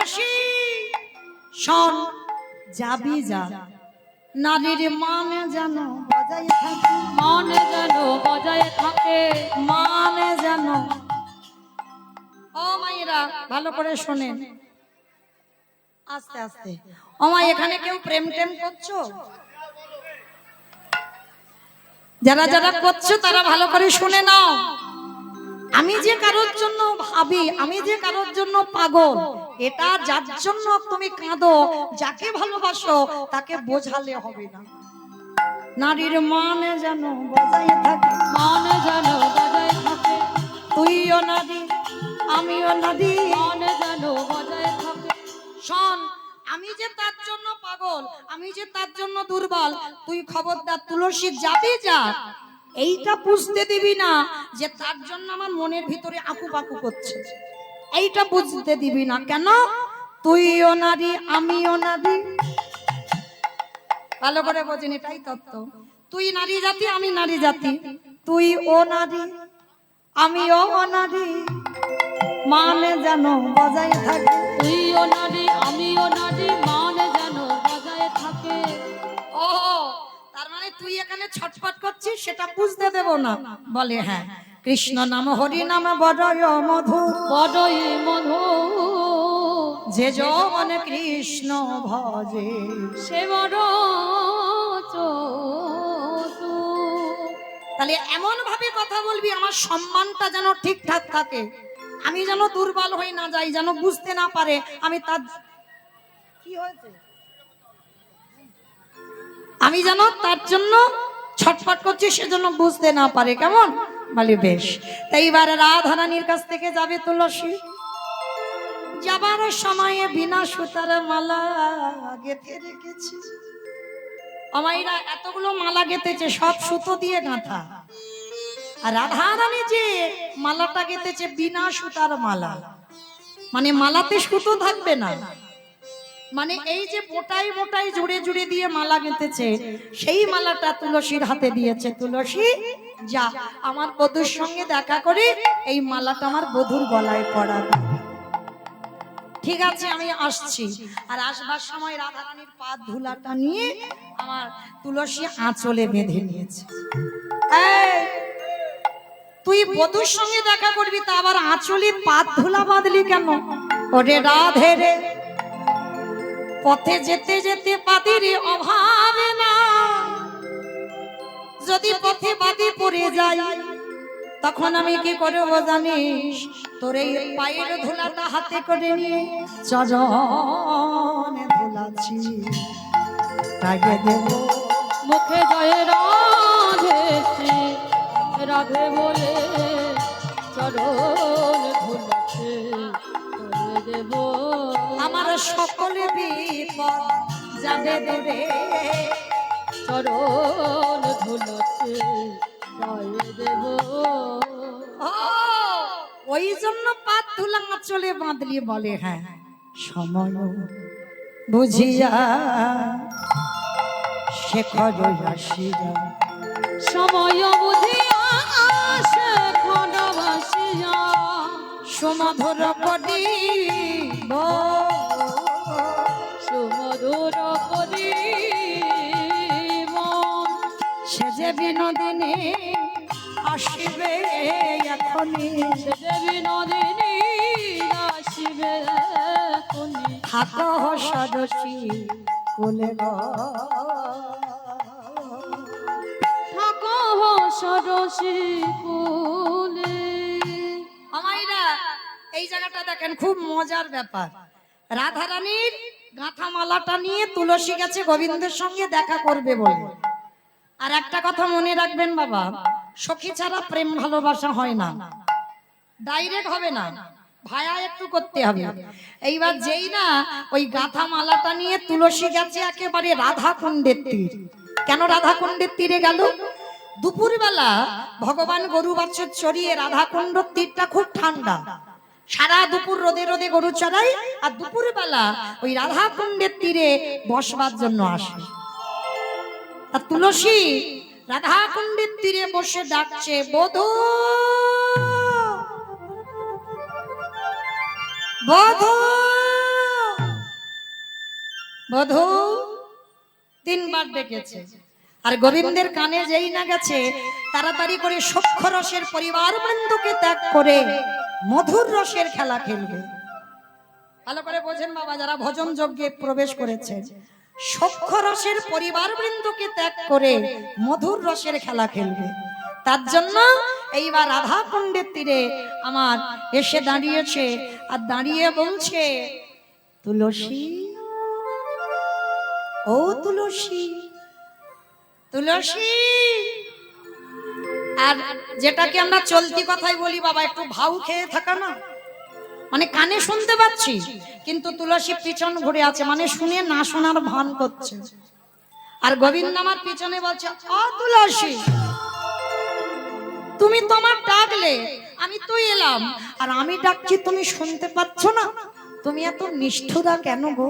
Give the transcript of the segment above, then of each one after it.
তুলসী শোন, যাবি যা, নারীর মানে যেন বজায় থাকে, মানে যেন বজায় থাকে। মানে যেন। ও মায়েরা ভালো করে শোনেন, আস্তে আস্তে। ও মা, এখানে কেউ প্রেম টেম করছো? যারা যারা করছো তারা ভালো করে শুনে নাও। আমি যে কারোর জন্য ভাবি, আমি যে কারোর জন্য পাগল, এটা যার জন্য তুমি কাঁদো, যাকে ভালোবাসো তাকে বোঝালে হবে না। নারীর মানে যেন বজায় থাকে, মানে যেন বজায় থাকে। তুইও নারী আমিও নারী, মানে যেন বজায় থাকে। শোন, আমি যে তার জন্য পাগল, আমি যে তার জন্য দুর্বল, তুই খবরদার তুলসী যাবি যা, এইটা বুঝতে দিবি না যে তার জন্য আমার মনের ভিতরে আকু পাকু করছে, এইটা বুঝতে দিবি না। কেন? তুইও নারী আমিও নারী। ভালো করে বোঝেন, এটাই তত্ত্ব। তুই নারী জাতি আমি নারী জাতি, তুই ও নারী আমিও নারী, মানে যেন বজায় থাকে। তুইও নারী আমিও নারী, মানে যেন বজায় থাকে। ও, তার মানে তুই এখানে ছটফট করছিস, সেটা বুঝতে দেব না। বলে হ্যাঁ, কৃষ্ণ নাম হরি নাম বড়ই মধুর, বড়ই মধুর, যে যৌবন কৃষ্ণ ভজে। সে বড় চতুর। তাহলে এমন ভাবে কথা বলবি আমার সম্মানটা যেন ঠিকঠাক থাকে, আমি যেন দুর্বল হয়ে না যাই, যেন বুঝতে না পারে আমি তার কি হয়েছে, আমি যেন তার জন্য ছটফট করছি, সেজন্য বুঝতে না পারে। কেমন? বলি বেশ। তাই এবার রাধারানীর কাছ থেকে যাবে তুলসী, যাবার সময়ে বিনা সুতার মালা গেঁথে রেখেছি। আমাইরা এতগুলো মালা গেঁথেছে, সব সুতো দিয়ে গাঁথা। আর রাধারানী যে মালাটা গেঁথেছে বিনা সুতার মালা, মানে মালাতে সুতো থাকবে না, মানে এই যে মোটাই মোটাই জুড়ে জুড়ে দিয়ে মালা গেঁথেছে, সেই মালাটা তুলসীর হাতে দিয়েছে। তুলসী যা, আমার বধূর সঙ্গে দেখা করে এই মালাটা আমার বধূর গলায় পরাবে। ঠিক আছে, আমি আসছি। আর আসবার সময় রাধারানীর পা ধুলাটা নিয়ে আমার তুলসী আঁচলে বেঁধে নিয়েছে। এই, তুই বধূর সঙ্গে দেখা করবি, তা আবার আঁচলে পা ধুলা বাঁধলি কেন? ওরে রাধে রে, পথে যেতে যেতে পাদের অভাব না, যদি পথে বাদে পড়ে যাই তখন আমি কি করব জানিস? তোর এই পায়ের ধুলাটা হাতে করে নিয়ে চরণে ধুলাছি, তাকে দেব মুখে জয় রাধে শ্রী রাধে বলে চরণ ধুলাছে করে দেব। আমার সকল বিপদ যাবে দূরে, চরণ ধুলাছে করে দেব। ও, ওই জন্য পা ধুলা চলে বাঁধলি। বলে হ্যাঁ, সময় বুঝিয়া শেখর আসিয়া, সময় বুঝিয়া শেখর আসিয়া, সুমধুর করিব, সুমধুর করিব। সে যে বিনোদিনী আসিবে এখনি, সে যে বিনোদিনী আসিবে এখনি। থাকো সদসী কুলে গো, থাকো সরসী কুলে। আমাইরা এই জায়গাটা দেখেন, খুব মজার ব্যাপার। রাধারানীর গাঁথা মালাটা নিয়ে তুলসী গেছে গোবিন্দের সঙ্গে দেখা করবে বলে। আর একটা কথা মনে রাখবেন বাবা, সখী ছাড়া প্রেম ভালোবাসা হয় না, ডাইরেক্ট হবে না, ভায়া একটু করতে হবে। এইবার যেই না ওই গাঁথা মালাটা নিয়ে তুলসী গেছে একেবারে রাধা কুণ্ডের তীর। কেন রাধা কুণ্ডের তীরে গেল? দুপুরবেলা ভগবান গরু বাছুর চড়িয়ে রাধা কুণ্ড তীরটা খুব ঠান্ডা, সারা দুপুর রোদে রোদে গরু চড়াই, আর দুপুরবেলা ওই রাধা কুণ্ডের তীরে বসবার জন্য আসে। আর তুলসী রাধা কুণ্ডের তীরে বসে ডাকছে, বধূ বধূ বধূ তিনবার ডেকেছে, আর গোবিন্দের কানে যেই না গেছে তাড়াতাড়ি করে সখ্য রসের পরিবার বৃন্দকে ত্যাগ করে মধুর রসের খেলা খেলবে। ভালো করে বোঝেন বাবা, যারা ভজন যজ্ঞে প্রবেশ করেছে, সখ্য রসের পরিবার বৃন্দকে ত্যাগ করে মধুর রসের খেলা খেলবে। তার জন্য এইবার রাধা কুণ্ডের তীরে আমার এসে দাঁড়িয়েছে, আর দাঁড়িয়ে বলছে, তুলসী ও তুলসী, তুলসী। আর যেটাকে আমরা চলতি কথাই বলি বাবা, একটু ভাউ খেয়ে থাকা না, মানে কানে শুনতে পাচ্ছি কিন্তু তুলসী পিছন ঘুরে আছে, মানে শুনে না শোনার ভান করছে। আর গোবিন্দ আমার পিছনে বলছে, ও তুলসী, তুমি তোমার ডাকলে আমি তো এলাম, আর আমি ডাকছি তুমি শুনতে পাচ্ছ না, তুমি এত নিষ্ঠুরা কেন গো?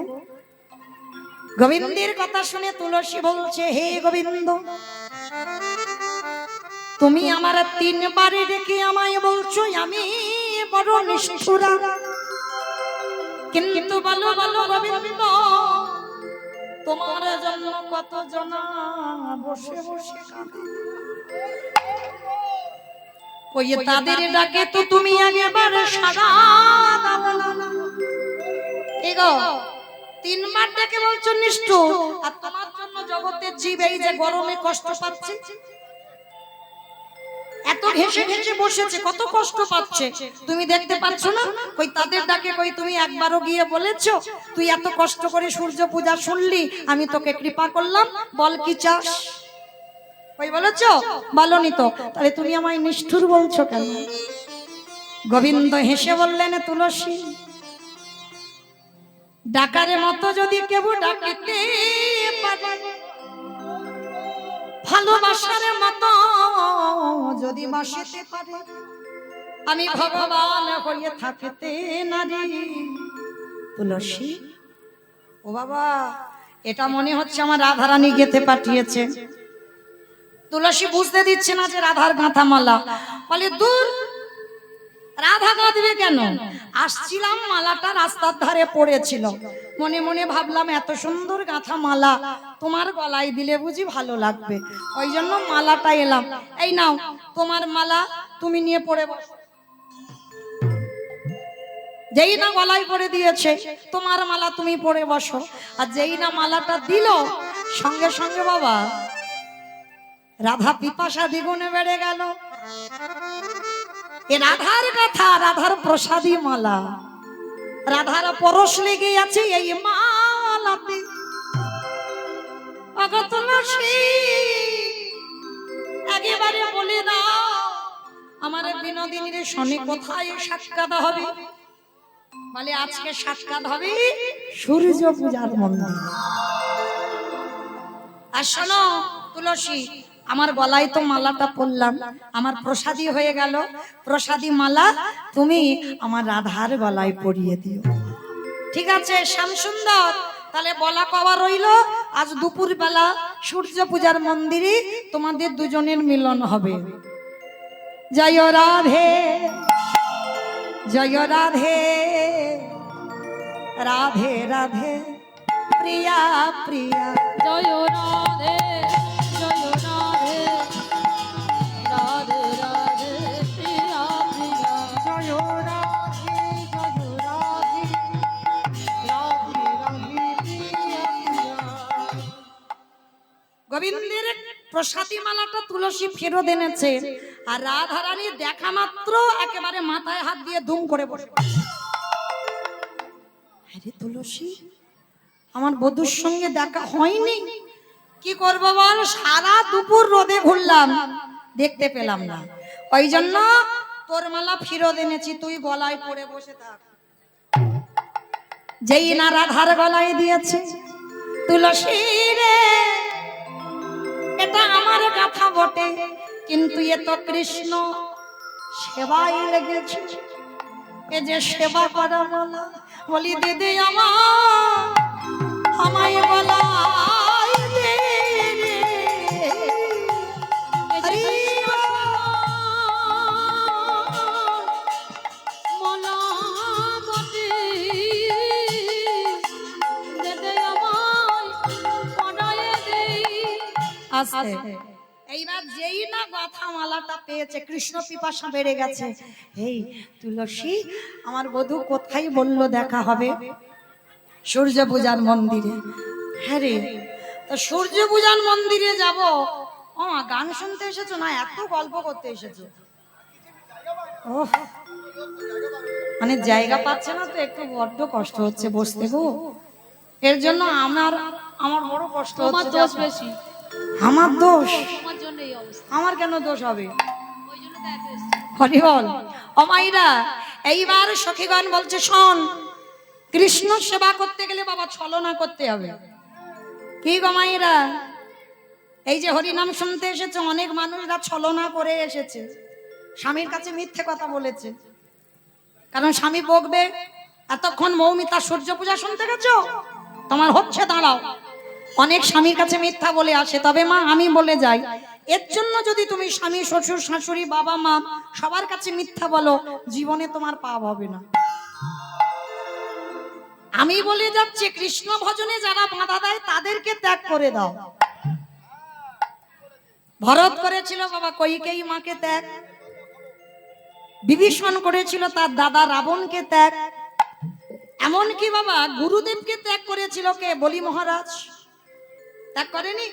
গোবিন্দের কথা শুনে তুলসী বলছে, হে গোবিন্দ, তুমি আমার তিনবারে ডেকে আমায় বলছো আমি বড় নিষ্ঠুরা, কিন্তু বলো বলো গোবিন্দ, তোমার জন্য কত জনা বসে বসে কাঁদে, ওই তাদের ডাকে তো তুমি একেবারে সাড়া দাও না। এগো তিনবার ডেকে বলছো নিষ্ঠুর, আর তোমার জন্য জগতের জীব এই যে গরমে কষ্ট পাচ্ছে, এত ঘেঁষে ঘেঁষে বসেছে, কত কষ্ট পাচ্ছে, তুমি দেখতে পাচ্ছ না? কই তাদের ডাকে কই তুমি একবারও গিয়ে বলেছো, তুই এত কষ্ট করে সূর্য পূজা শুনলি, আমি তোকে কৃপা করলাম, বল কি চাস? কই বলেছো? বলনি তো, তাহলে তুমি আমায় নিষ্ঠুর বলছো কেন? গোবিন্দ হেসে বললেন, তুলসী, ডাকারে মতো যদি কেউ ডাকিতে পারে, ভালোবাসার মতো যদি বাসিতে পারে, আমি ভগবান হয়ে থাকিতে নারী। তুলসী, ও বাবা, এটা মনে হচ্ছে আমার রাধারানী গেতে পাঠিয়েছে। তুলসী বুঝতে দিচ্ছে না যে রাধার গাঁথা মালা, বলে দূর, রাধা গাঁথবে কেন? আসছিলাম, মালাটা রাস্তার ধারে পড়েছিল, মনে মনে ভাবলাম এত সুন্দর গাঁথা মালা তোমার গলায় দিলে বুঝি ভালো লাগবে, ওই জন্য মালাটা এলাম। এই নাও তোমার মালা, তুমি নিয়ে পড়ে বসো। যেই না গলায় পড়ে দিয়েছে, তোমার মালা তুমি পড়ে বসো, আর যেই না মালাটা দিল, সঙ্গে সঙ্গে বাবা রাধা পিপাসা দ্বিগুণে বেড়ে গেল। এ রাধার কথা, রাধার প্রসাদী মালা, রাধার পরশ লেগে আছে এই মালাতে। তুলসী, একেবারে বলে দাও আমার বিনোদিনীর শনি কোথায় সাক্ষাৎ হবে? বলে আজকে সাক্ষাৎ হবে সূর্য পূজার মন্দিরে। আর শোনো তুলসী, আমার গলায় তো মালাটা পরলাম, আমার প্রসাদী হয়ে গেল, প্রসাদী মালা তুমি আমার রাধার গলায় পরিয়ে দিও। ঠিক আছে শ্যামসুন্দর, তাহলে বলা কওয়া রইল, আজ দুপুর বেলা সূর্য পূজার মন্দিরে তোমাদের দুজনের মিলন হবে। জয় রাধে, জয় রাধে, রাধে রাধে প্রিয়া প্রিয়া, জয় রাধে, জয় রাধে, রাধে রাধে প্রিয়া প্রিয়া, জয় রাধে, জয় রাধে, রাধে রাধে প্রিয়া প্রিয়া। গোবিন্দের প্রসাদী মালাটা তুলসী ফেরত এনেছে, আর রাধারানী দেখা মাত্র একেবারে মাথায় হাত দিয়ে দুম করে বসে। আরে তুলসী, আমার বধূর সঙ্গে দেখা হয়নি, কি করব বল? সারা দুপুর রোদে ঘুরলাম, দেখতে পেলাম না, ওই জন্য তোর মালা ফেরত এনেছি, তুই গলায় পড়ে বসে থাক। যেই না রাধার গলায় দিয়েছে, তুলসী রে, এটা আমার কথা বটে, কিন্তু এ তো কৃষ্ণ সেবাই লেগেছে, এ যে সেবা করা বলা। বলি দিদি আমার, আমায় বলাই দে রে, হরি মনা বটে, দে দে আমার আস্তে। এইবার যেই না গাথা মালাটা পেয়েছে, কৃষ্ণ পিপাসা বেড়ে গেছে। এই তুলসী, আমার বধূ কোথায় বললো দেখা হবে? সূর্য পূজার মন্দিরে। হ্যাঁ রে, তো সূর্য পূজার মন্দিরে যাব। ও মা, গান শুনতে এসেছো না এত গল্প করতে এসেছো? ওহ, মানে জায়গা পাচ্ছে না তো, একটু বড্ড কষ্ট হচ্ছে বসতে গো। এর জন্য আমার বড় কষ্ট তোমার হচ্ছে। দোষ বেশি, আমার দোষ? তোমার জন্য এই অবস্থা। আমার কেন দোষ হবে? ওই জন্য তো এত এসেছি। হরি বল। ও মাইরা, এইবার সখীগণ বলছে শোন, কৃষ্ণ সেবা করতে গেলে বাবা ছলনা করতে হবে। কি গো মাইরা, এই যে হরিনাম শুনতে এসেছে, অনেক মানুষরা ছলনা করে এসেছে, স্বামীর কাছে মিথ্যে কথা বলেছে, কারণ স্বামী বকবে। এতক্ষণ মৌমিতা সূর্য পূজা শুনতে গেছো, তোমার হচ্ছে দাঁড়াও। অনেক স্বামীর কাছে মিথ্যা বলে আসে। তবে মা, আমি বলে যাই, এর জন্য যদি তুমি স্বামী, শ্বশুর, শাশুড়ি, বাবা, মা সবার কাছে মিথ্যা বলো, জীবনে তোমার পাপ হবে না। আমি বলে যাচ্ছি, কৃষ্ণ ভজনে যারা বাধা দেয় তাদেরকে ত্যাগ করে দাও। ভরত করেছিল বাবা কইকেয়ী মাকে ত্যাগ, বিভীষণ করেছিল তার দাদা রাবণকে ত্যাগ, এমনকি বাবা গুরুদেবকে ত্যাগ করেছিল কে? বলি মহারাজ। ত্যাগ করেনি,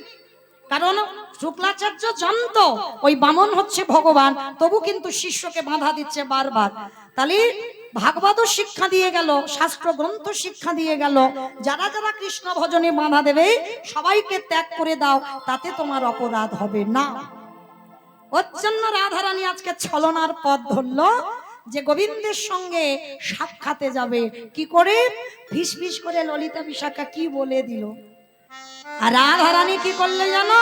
কারণ শুক্লাচার্য জানত ওই বামন হচ্ছে ভগবান, তবু কিন্তু শিষ্যকে বাধা দিচ্ছে বারবার। তাহলে ভাগবত শিক্ষা দিয়ে গেল, শাস্ত্র গ্রন্থ শিক্ষা দিয়ে গেল, যারা যারা কৃষ্ণ ভজনে বাধা দেবে সবাইকে ত্যাগ করে দাও, তাতে তোমার অপরাধ হবে না। ওর জন্য রাধারানী আজকে ছলনার পথ ধরলো, যে গোবিন্দের সঙ্গে সাক্ষাতে যাবে। কি করে? ফিস ফিস করে ললিতা বিশাখা কি বলে দিল। আর রাধারানী কি করলে জানো?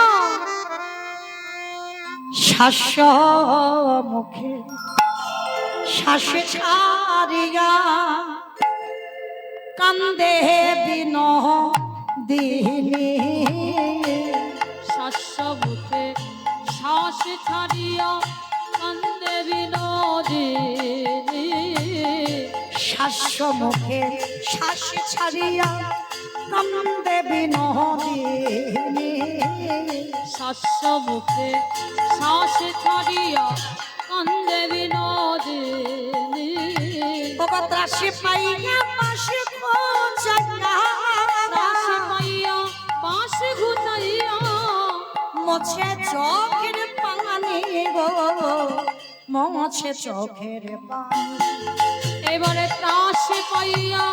শাস্য মুখে শ্বাস ছাড়িয়া কান্দে বিনোদিনী। শস্য মুখে শ্বাস ছাড়িয়া কান্দে বিনোদিনী। শাস্য মুখে শ্বাস ছাড়িয়া কান্দে বিনোদিনী। শস্য মুখে শ্বাস ছাড়িয়া কান্দে বিনোদিনী। ত্রাসে পাইয়া পাশে খোঁজাইয়া, রাশি পাইয়া পাশে ঘুচাইয়া মোছে চোখের পানি গো, মোছে চোখের পানি। এবারে ত্রাসে পাইয়া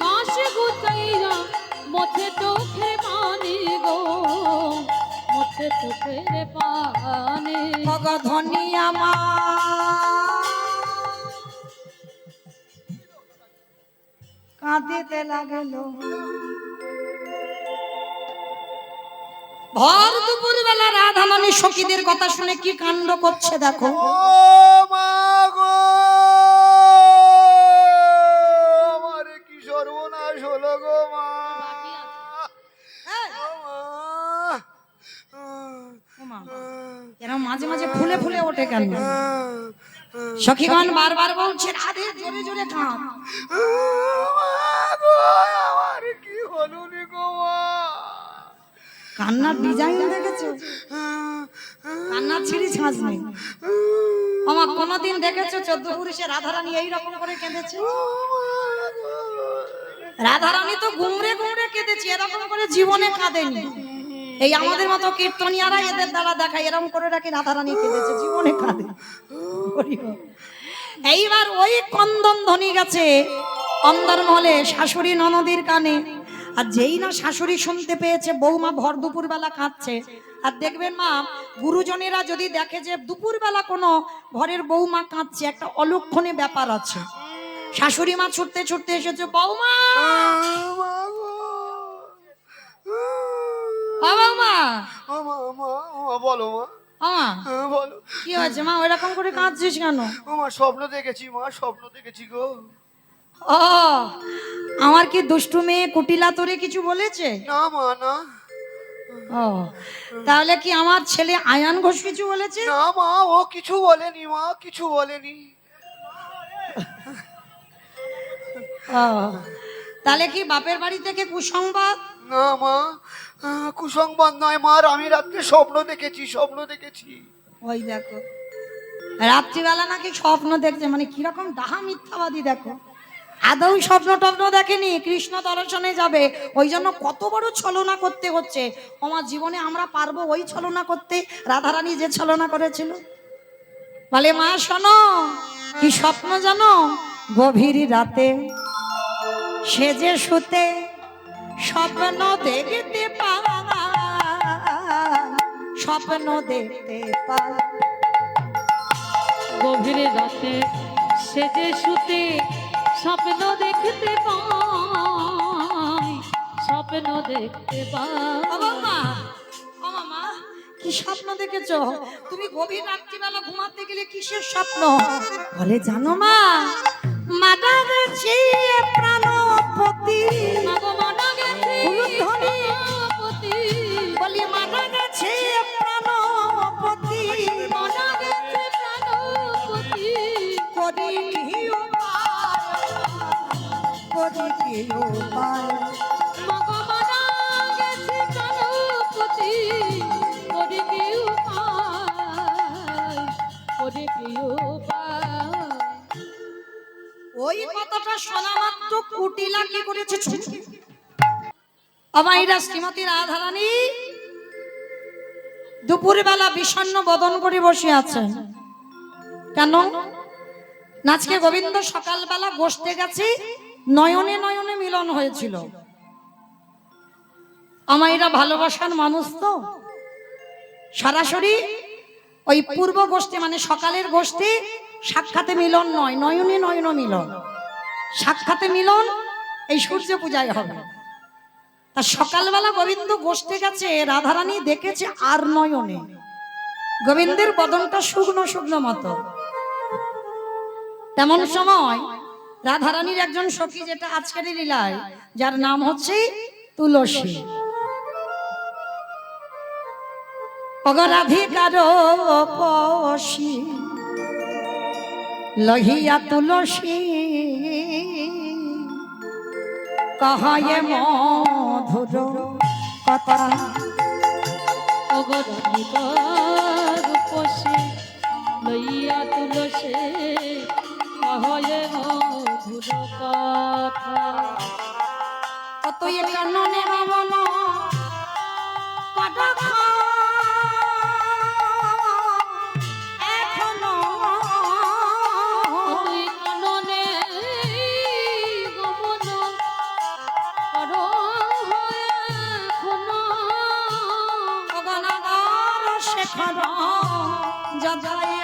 পাশে ঘুচাইয়া মোছে চোখের পানি গো, মোছে চোখের পানি। ভগধনী আমার কাঁদিতে লাগল। ভর দুপুর বেলা রাধারানী সখীদের কথা শুনে কি কাণ্ড করছে দেখো। ও মা গো, আমার কি সর্বনাশ হলো গো মা। ও মা, এরকম মাঝে মাঝে ফুলে ফুলে ওঠে কেন? সখীগণ বারবার বলছে রাধে জোরে জোরে কাঁদ। মা গো, আমার কি হলো রে গো মা। কান্নার ডিজাইন দেখেছো? কান্নার ছিঁড়ি ছাঁচ নেই। আমার কোনদিন দেখেছো 14 পুরুষে রাধারানী এইরকম করে কেঁদেছে? রাধারানী তো গুমরে গুমরে কেঁদেছে, এরকম করে জীবনে কাঁদেনি। এই আমাদের মতো কীর্তনিয়ারা এদের দ্বারা দেখায় এরকম করে রাখি রাধারানী কেঁদেছে, জীবনে কাঁদে। এইবার ওই কন্দন ধ্বনি গেছে অন্দরমহলে শাশুড়ি ননদীর কানে। আর যেই না শাশুড়ি শুনতে পেয়েছে বৌমা ভর দুপুর বেলা কাঁদছে। আর দেখবেন মা, গুরুজনেরা যদি দেখে যে দুপুর বেলা কোনো ঘরের বৌমা কাঁদছে, একটা অলক্ষণে ব্যাপার আছে। শাশুড়ি মা ছুটতে ছুটতে এসেছে, বৌমা বৌমা বলো মা, বলো কি হয়েছে মা, ওইরকম করে কাঁদছিস কেন? আমার স্বপ্ন দেখেছি মা, স্বপ্ন দেখেছি গো। ও, আমার কি দুষ্টু মেয়ে কুটিলা তোরে কিছু বলেছে? না মা, না। ও, তাহলে কি আমার ছেলে আয়ান ঘোষ কিছু বলেছে? না মা, ও কিছু বলেনি মা, কিছু বলেনি। ও, তাহলে কি বাপের বাড়ি থেকে কুসংবাদ? না মা, কুসংবাদ নয় মার, আমি রাত্রে স্বপ্ন দেখেছি। ওই দেখো, রাত্রিবেলা নাকি স্বপ্ন দেখছে, মানে কিরকম ডাহা মিথ্যাবাদী দেখো। আদৌ স্বপ্ন টপ্ন দেখেনি, কৃষ্ণ দর্শনে যাবে, ওই জন্য কত বড় ছলনা করতে হচ্ছে। আমার জীবনে আমরা পারবো ওই ছলনা করতে, রাধারানী যে ছলনা করেছিল। বলে মা শোনো, কি স্বপ্ন জানো? গভীর রাতে সেজে শুতে স্বপ্ন দেখতে পায়, স্বপ্ন দেখতে পায়। গভীর রাতে সেজে শুতে স্বপ্ন দেখতে পাই, স্বপ্ন দেখতে ও পাই। মা, ও মামা, কি স্বপ্ন দেখেছো তুমি? গভীর রাত্রিবেলা ঘুমাতে গেলে কিসের স্বপ্ন? বলে জানো মা, মারা গেছে প্রাণপতি। মাগো মারা গেছে উলুধ্বনি। প্রাণপতি, বলি মারা গেছে প্রাণপতি, মারা গেছে প্রাণপতি। করি কি উপায়, করি কি উপায়। মাগো মারা গেছে প্রাণপতি, ওরে কি উপায়, ওরে কি উপায়। ওই কথাটা শোনা মাত্র কুটিলা কি করেছে ছুটে। আমাইরা শ্রীমতী রাধারানী দুপুরবেলা বিষণ্ণ বদন করে বসে আছে। কেন? আজকে গোবিন্দ সকালবেলা বসতে গেছে, নয়নে নয়নে মিলন হয়েছিল। আমাইরা ভালোবাসার মানুষ তো, সরাসরি ওই পূর্ব গোষ্ঠী মানে সকালের গোষ্ঠী সাক্ষাতে মিলন নয়, নয়নে নয়ন মিলন। সাক্ষাতে মিলন এই সূর্য পূজায় হবে। তা সকালবেলা গোবিন্দ বসতে গেছে, রাধারানী দেখেছে আর নয়নে। গোবিন্দের বদনটা শুকনো শুকনো মতো। তেমন সময় রাধারানীর একজন সখী, যেটা আজকের লীলায়, যার নাম হচ্ছে তুলসী। অগরাধিকার পশি লহিয়া তুলসী, কহায়ে মধুর কথা। অগরাধিকার পশে লইয়া তুলসে, কহয়ে মধুর কথা। কতই কাননে রমন কটক এখনো, ওই কাননে গমন করো এখনো। অগনাগর শেখর যথায়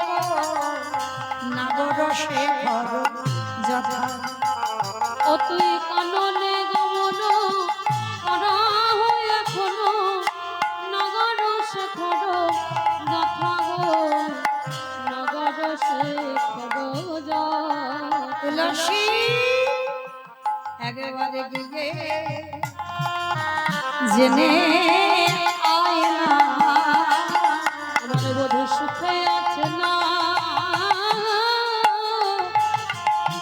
নাগর শেখর যথা। ও তুই কাননে গমন করা হয় এখনো, নগর শেখর যথা গো, নগর শেখর যথা। তুলসী একবারে গিয়ে জেনে আয় না, আমার বধূ সুখে আছে না,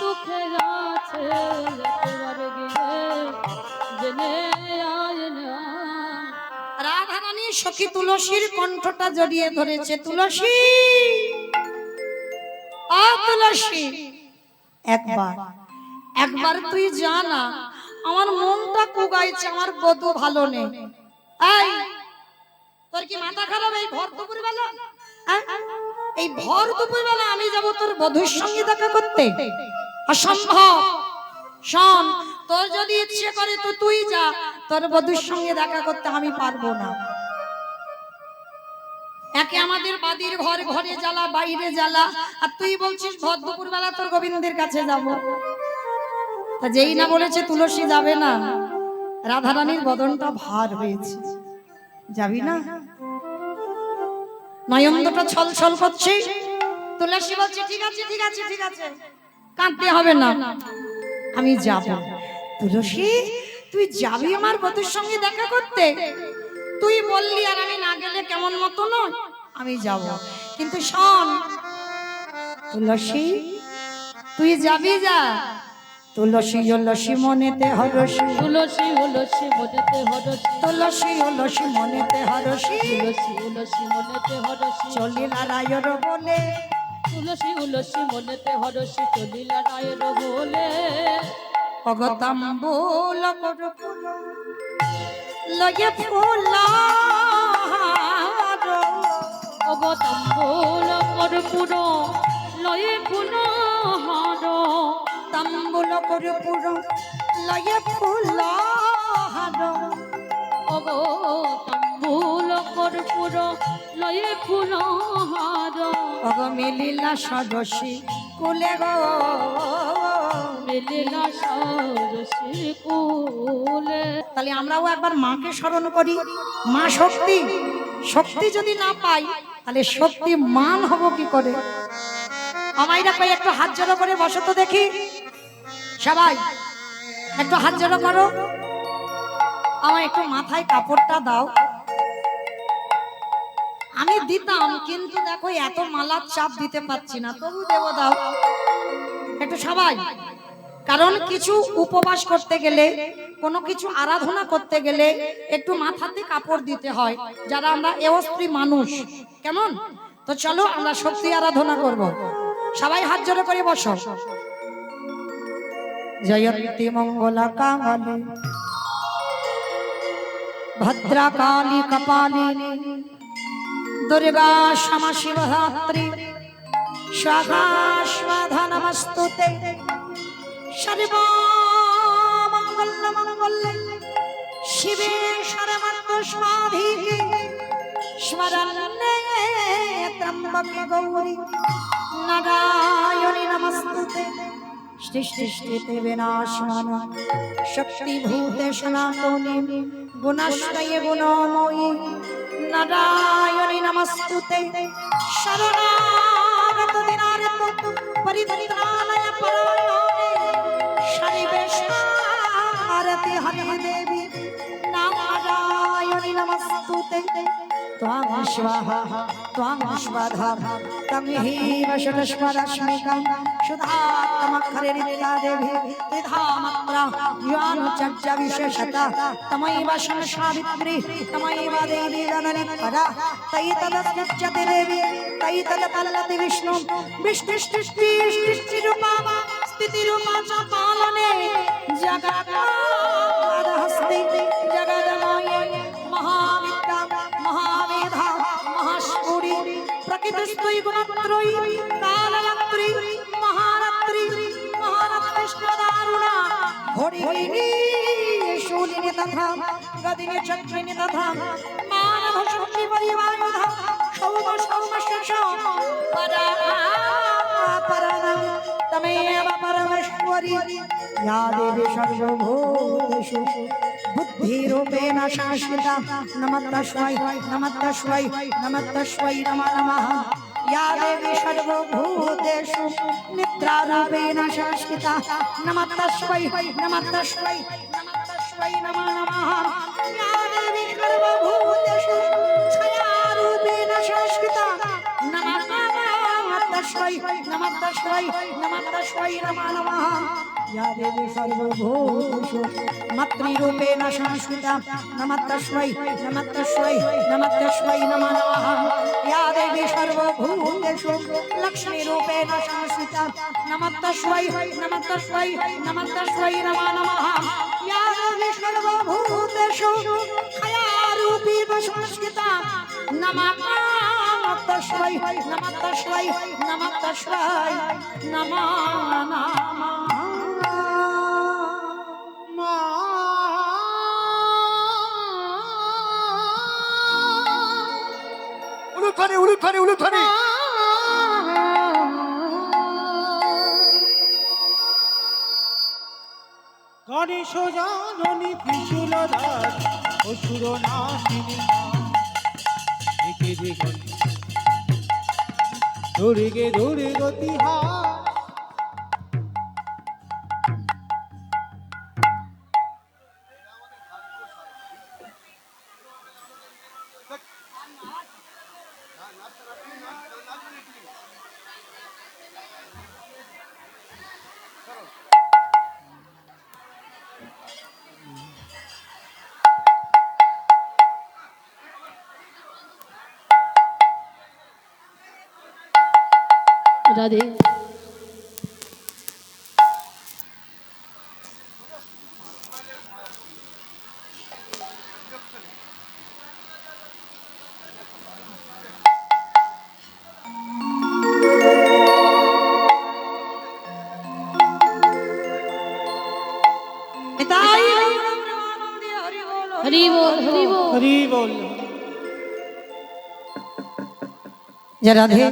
দুঃখে আছে, একেবারে গিয়ে জেনে আয় না। রাধারানী সখী তুলসীর কণ্ঠটা জড়িয়ে ধরেছে। তুলসী, আ তুলসী, একবার একবার তুই জানা, আমার মনটা কুগাইছে, আমার বধূ ভালো নেই। এই তোর কি মাথা খারাপ? এই ভর দুপুর বেলা, এই ভর দুপুর বেলা আমি যাব তোর বধূর সঙ্গে দেখা করতে? অসম্ভব। শোন, তোর যদি ইচ্ছে করে তো তুই যা, তোর বধূর সঙ্গে দেখা করতে আমি পারবো না। একে আমাদের বাদির ঘর, ঘরে জ্বালা, বাইরে জ্বালা, আর তুই বলছিস ভর দুপুর বেলা তোর গোবিন্দের কাছে যাব। তা যেই না বলেছে তুলসী যাবে না, রাধারানীর বদনটা ভার হয়েছে। যাবি না? নয়ন দুটো ছল ছল করছে। তুলসী বলছে ঠিক আছে ঠিক আছে ঠিক আছে, কাঁদতে হবে না, আমি যাব। তুলসী, তুই যাবি আমার বধূর সঙ্গে দেখা করতে? তুই বললি আর আমি না গেলে কেমন মতো নয়, আমি যাব। কিন্তু শোন তুলসী, তুই যাবি যা, তুলসী অলসী মনেতে হরসি, তুলসী উলসী মনেতে হরসি, তুলসী অলসী মনেতে হরসি, তুলসী উলসী মনেতে হরসি, চলিলা রায়র বলে, তুলসী উলসী মনেতে হরসি, চলিলা রায়ের বলে। অগতাম্বুল করপুর লয়ে ফুলা অগতাম্বুল কর্পূর লয়ে ফুলহার, তাম্বুল করপুর লয়ে ফুলা অগতাম্বুল কর্পূর লয়ে ফুলহার, অগ মিলিলা সরসী কুলে গো, মেলিলা সরসী কুলে। তাহলে আমরাও একবার মাকে স্মরণ করি। মা শক্তি, শক্তি যদি না পাই তাহলে শক্তি মান হব কি করে? আমাইরা কই একটু হাত জড়ো করে বসো তো দেখি, সবাই একটু হাত জড়ো করো। আমার একটু মাথায় কাপড়টা দাও। আমি দিতাম কিন্তু দেখো এত মালার চাপ দিতে পারছি না, তবু দেব, দাও একটু সবাই। কারণ কিছু উপবাস করতে গেলে, কোনো কিছু আরাধনা করতে গেলে একটু মাথাতে কাপড় দিতে হয়, যারা আমরা এস্ত্রী মানুষ। কেমন? তো চলো আমরা শক্তি আরাধনা করব। সবাই হাত জোড়ে করে বসো। জয়ন্তী মঙ্গলা কালী ভদ্রা কালী কপালিনী দুর্গা ক্ষমা শিবরাত্রি স্বাহা স্বাধা নমস্তুতে সর্বমঙ্গল মঙ্গলে শিবে সর্বার্থ সাধিকে স্মরণে ত্রম্বকে গৌরী নারায়ণী নমস্তুতে সৃষ্টিস্থিতি বিনাশান শক্তিভূতে সনাতনী গুণাশ্রয়ে গুণময়ী নারায়ণী নমস্তুতে শরণাগত দিনারত পরিত্রাণায় পরায়ণে সর্বেশারতি হরে দেবী নারায়ণী নমস্তুতে ত্বং স্বাহা ত্বং স্বাধা তং হিব ষটস্বরশ্মিকাং সুধাত্মক্ষরে নিত্যা দেবী ত্রিধামাত্রা জ্ঞানচর্য বিশেষতা তমৈব সাবিত্রী তমৈব দেবী জননী পরা তৈতদস্যতে দেবী তৈতদপল্লতি বিষ্ণু বিষ্ণুষ্টিষ্টিষ্টিরূপা স্থিতিরূপা চ পালনে জগৎহস্তে জগদময়ে মহাবিদ্যা মহামেধা মহাস্ফুরি প্রকৃতিস্ত্রয়ী গুণত্রয়ী কালরাত্রি মহারাত্রি মহারাত্রিষ্কদারুণা ঘোরিণী শূলিনী তথা গদিনী চক্রিণী তথা মানব শক্তি পরিবায়ুধা সৌম সৌম শেষ পরা পরম তমেব পরমেশ্বরী या देवी सर्वभूतेषु बुद्धिरूपेण संस्थिता नमस्तस्मै नमस्तस्मै नमस्तस्मै नमो नमः या देवी सर्वभूतेषु निद्रारूपेण संस्थिता नमस्तस्मै नमस्तस्मै नमस्तस्मै नमो नमः या देवी सर्वभूतेषु छायारूपेण संस्थिता नमस्तस्मै नमस्तस्मै नमस्तस्मै नमो नमः या देवी सर्वभूतेषु मातृरूपेण संस्थिता नमस्तस्मै नमस्तस्मै नमस्तस्मै नमो नमः या देवी सर्वभूतेषु लक्ष्मीरूपेण संस्थिता नमस्तस्मै नमस्तस्मै नमस्तस्मै नमो नमः या देवी सर्वभूतेषु छायारूपेण संस्थिता नमस्तस्मै नमस्तस्मै नमस्तस्मै नमो नमः উলুধ্বনি উলুধ্বনি উলুধ্বনি। গণেশ জাননী ত্রিশূলধার অসুর নাশিনী দুর্গে দুর্গতিহার রাধে তাই গৌরানন্দে হরি বল হরি বল হরি বল হরি বল। জয় রাধে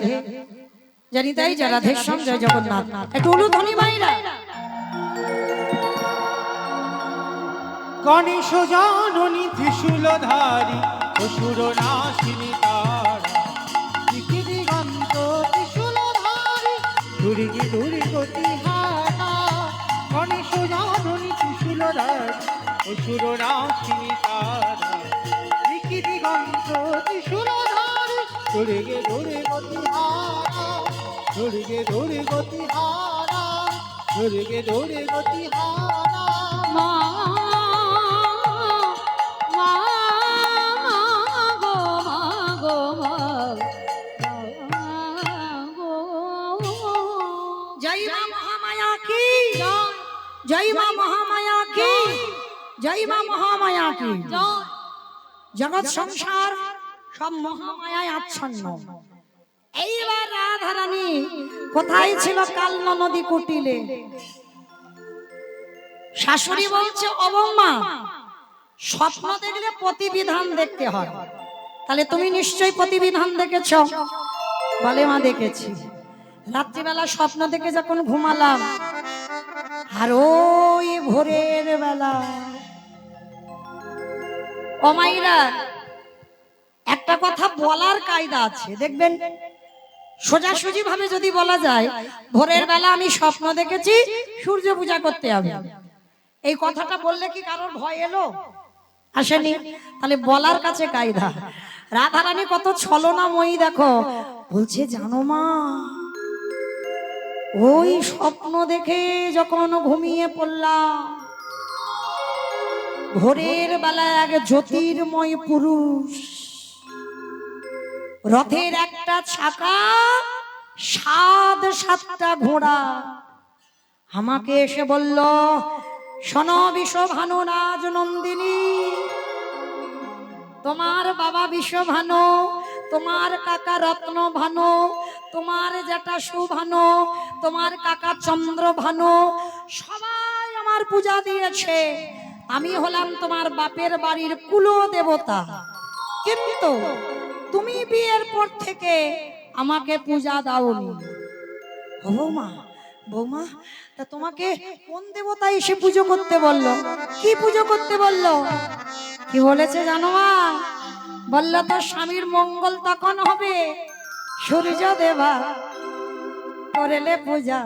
জানি তাই জয় রাধের সঙ্গ জয় জগন্নাথ একটু উলুধ্বনি ভাইরা গণেশ জাননী ত্রিশূলধারী অসুর নাশিনী তারা দিকে দিগন্ত ত্রিশূলধারী দুর্গে দুর্গতি হারা। গণেশ জাননী ত্রিশূলধারী অসুর নাশিনী তারা দিকে দিগন্ত ত্রিশূলধারী দুর্গে দুর্গতি হারা। দুর্গে দুর্গতি হারা। দুর্গে দুর্গতি হারা। মা মা গো মা গো মা গো জয় মা মহামায়া কি জয় মা মহামায়া কি জয় মা মহামায়া কি জয় জগৎ সংসার সব মহামায়ায় আচ্ছন্ন। এইবার রাধারানী কোথায় ছিল কালনা নদী কুটিলে শাশুড়ি বলছে ও বৌমা স্বপ্ন দেখলে প্রতিবিধান দেখতে হয়, তাহলে তুমি নিশ্চয়ই প্রতিবিধান দেখেছ। বলে মা দেখেছি, রাত্রিবেলা স্বপ্ন দেখে যখন ঘুমালাম আর ওই ভোরের বেলা ও মাইরা একটা কথা বলার কায়দা আছে দেখবেন, সোজাসুজি ভাবে যদি বলা যায় ভোরের বেলা আমি স্বপ্ন দেখেছি সূর্য পূজা করতে হবে, এই কথাটা বললে কি কারোর ভয় এলো? আসেনি। তাহলে বলার কাছে কায়দা। রাধারানী কত ছলনাময়ী দেখো, বলছে জানো মা ওই স্বপ্ন দেখে যখন ঘুমিয়ে পড়লাম ভোরের বেলায় এক জ্যোতির্ময় পুরুষ রথের একটা চাকা সাতটা ঘোড়া আমাকে এসে বলল শোনো বিশ্বভানু রাজ নন্দিনী, তোমার বাবা বিশ্বভানু, তোমার কাকা রত্ন ভানু, তোমার জ্যাঠা সুভানু, তোমার কাকা চন্দ্র ভানু সবাই আমার পূজা দিয়েছে, আমি হলাম তোমার বাপের বাড়ির কুল দেবতা, কিন্তু তুমি বিয়ের পর থেকে আমাকে পূজা দাওনি। ও বৌমা বৌমা তা তোমাকে কোন দেবতা এসে পুজো করতে বললো? কি পুজো করতে বললো? কি বলেছে জানো মা? বললো তোর স্বামীর মঙ্গল তখন হবে সূর্য দেবা করলে পূজা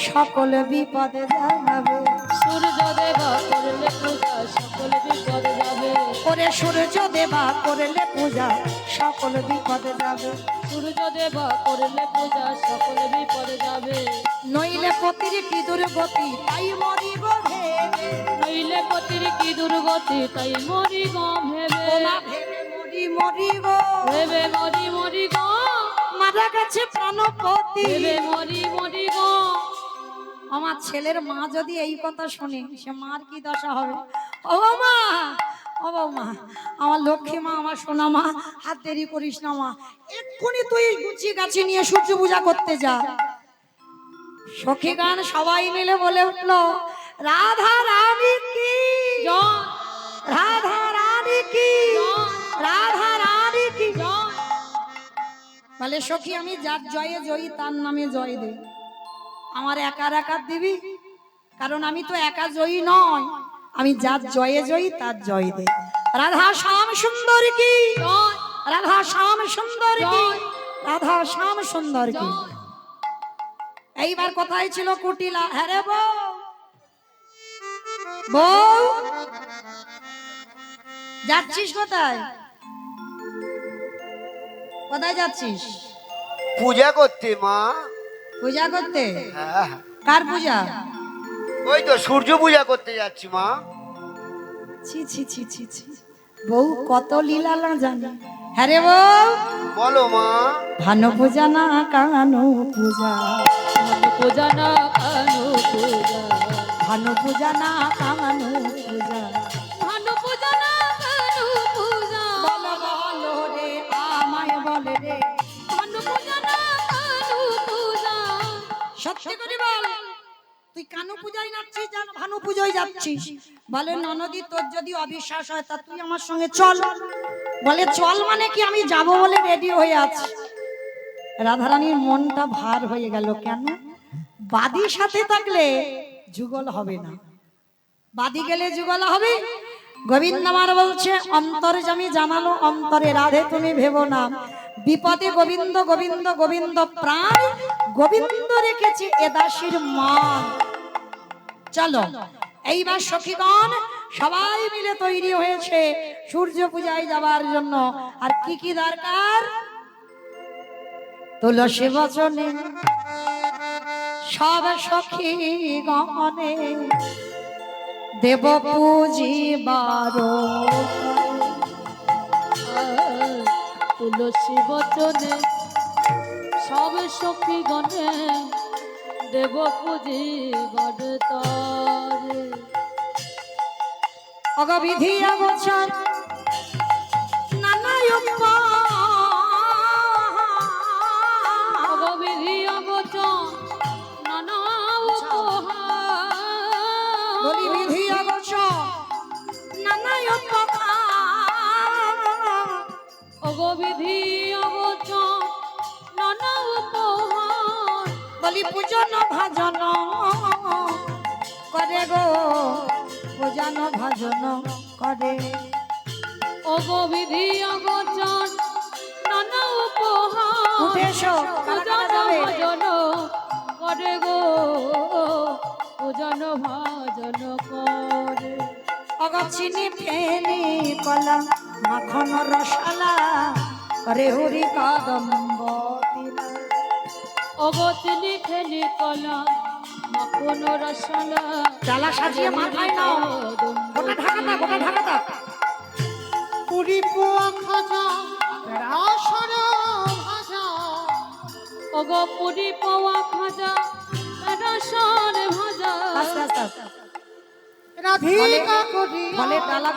সকল বিপদে যাবে। সূর্য দেবা করলে পূজা সকল বিপদ যাবে। করে সূর্য দেবা করলে পূজা সকল বিপদে যাবে। সূর্য দেবা করলে পূজা সকল বিপদ যাবে। নইলে পতির কি দুর্গতি তাই মরিব ভেবে। নইলে পতির কি দুর্গতি তাই মরি গো ভেবে। ওমা ভেবে মরি মরি গো, ভেবে মরি মরি গো, মারা গেছে প্রাণপতি। ভেবে মরি মরি গো। আমার ছেলের মা যদি এই কথা শোনে সে মার কি দশা হবে? ও মা ও মা আমার লক্ষ্মী মা, আমার সোনা মা, হাত দেরি করিস না মা, এক্ষুনি তুই গুছি গাছি নিয়ে সূর্য পূজা করতে যা। সখী গান সবাই মিলে বলে উঠলো রাধা রানী কি জয় রাধা রানী কি রাধা রানী কি। বলে সখী আমি যার জয়ে জয়ী তার নামে জয় দে, আমার একার একার দিবি, কারণ আমি তো একা জয়ী নয়, আমি যার জয়ে জয়ী তার জয় দে। রাধা শ্যাম সুন্দর কি রাধা শ্যাম সুন্দর কি রাধা শ্যাম সুন্দর কি। এইবার কোথায় ছিল কুটিলা? হ্যাঁ রে বউ বউ যাচ্ছিস কোথায়? কোথায় যাচ্ছিস? পূজা করতে মা। পূজা করতে? হ্যাঁ কার পূজা? ওই তো সূর্য পূজা করতে যাচ্ছি মা। ছি ছি ছি ছি ছি, বউ কত লীলা না জানে। হ্যাঁ রে বউ বলো মা। ভানু পূজা না কানু পূজা, ভানু পূজা না কানু পূজা, ভানু পূজা না কানু পূজা। ভানু পূজা না কানু পূজা, বলো বলো রে আমায় বলে রে, ভানু পূজা না কানু পূজা। সত্যি করে বল তুই কানু পূজায় নাচছিস না ভানু পূজায় যাচ্ছিস? বলে ননদি তোর যদি অবিশ্বাস হয় তা তুই আমার সঙ্গে চল। বলে চল মানে কি? আমি যাব বলে রেডি হয়ে আছি। রাধারানীর মনটা ভার হয়ে গেল। কেন? বাদী সাথে থাকলে যুগল হবে না, বাদী গেলে যুগল হবে। গোবিন্দ আমার বলছে অন্তর্যামী জানালো অন্তরে রাধে তুমি ভেবো না, বিপদে গোবিন্দ গোবিন্দ গোবিন্দ প্রাণ গোবিন্দ রেখেছে এ দাসীর মান। চলো এইবার সখীগণ সবাই মিলে তৈরি হয়েছে সূর্য পূজায় যাবার জন্য। আর কি কি দরকার? তুলসী বচনে সব সখী গণে দেব পুজিবার, তুলসী বচনে সব সখী গণে দেব পুজিবার তরে। অগবিধি অগোচর নানা অগবিধি অগোচর নানা উপহার, বলি বিধি অগোচর নানা অগবিধি অগোচর নানা উপহার, বলি পূজন ভাজন করে গো, পূজন ভাজন করে। অগবিধি অগোচর নানা উপহার, উঠে এসো, কারা কারা পূজন যাবে? ভজন করে গো, পূজন ভজন করে। অগচিনি ফেনি কলা মাখন রসালা করে হরি কদম্ব তিলা। অগতিনি খেলি কলা মাখন রসলা, ডালা সাজিয়ে মাথায় নাও, গোটা ঢাকাটা গোটা ঢাকাটা। পুরি পোয়া খাজা রাসর ভাজা, অগ পুরি পাওয়া খাজা রসন ভাজা, আস্তে আস্তে আস্তে। রাধিকা করিয়া বলে ডালা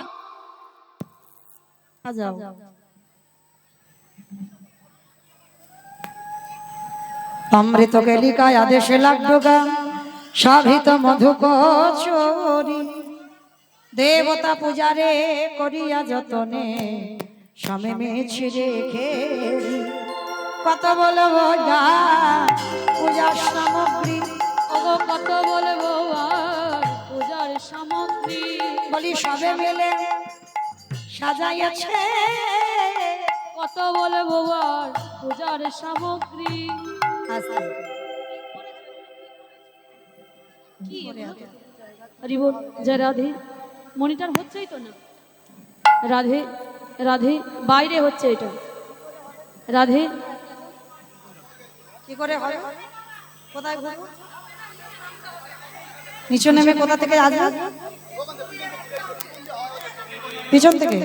সাজাও। অমৃত গেলিকায় আদেশে লাগলো গা সাভিত মধু কচুরি, দেবতা পূজারে করিয়া যতনে সমে ছিড়ে খেলি। কত বলবো যা পূজার সামগ্রী, অগ কত বলবো আর পূজার সামগ্রী, বলি সবে মিলে সাজাইয়াছে। কত বলবো আর পূজার সামগ্রী। আস্তে। হরি বল জয় রাধে। মনিটর হচ্ছেই তো না, রাধে রাধে বাইরে হচ্ছে এটা। রাধে কি করে হবে? কোথায় ঘুরবো? নিচে নেমে কোথা থেকে আসবো? পিছন থেকে।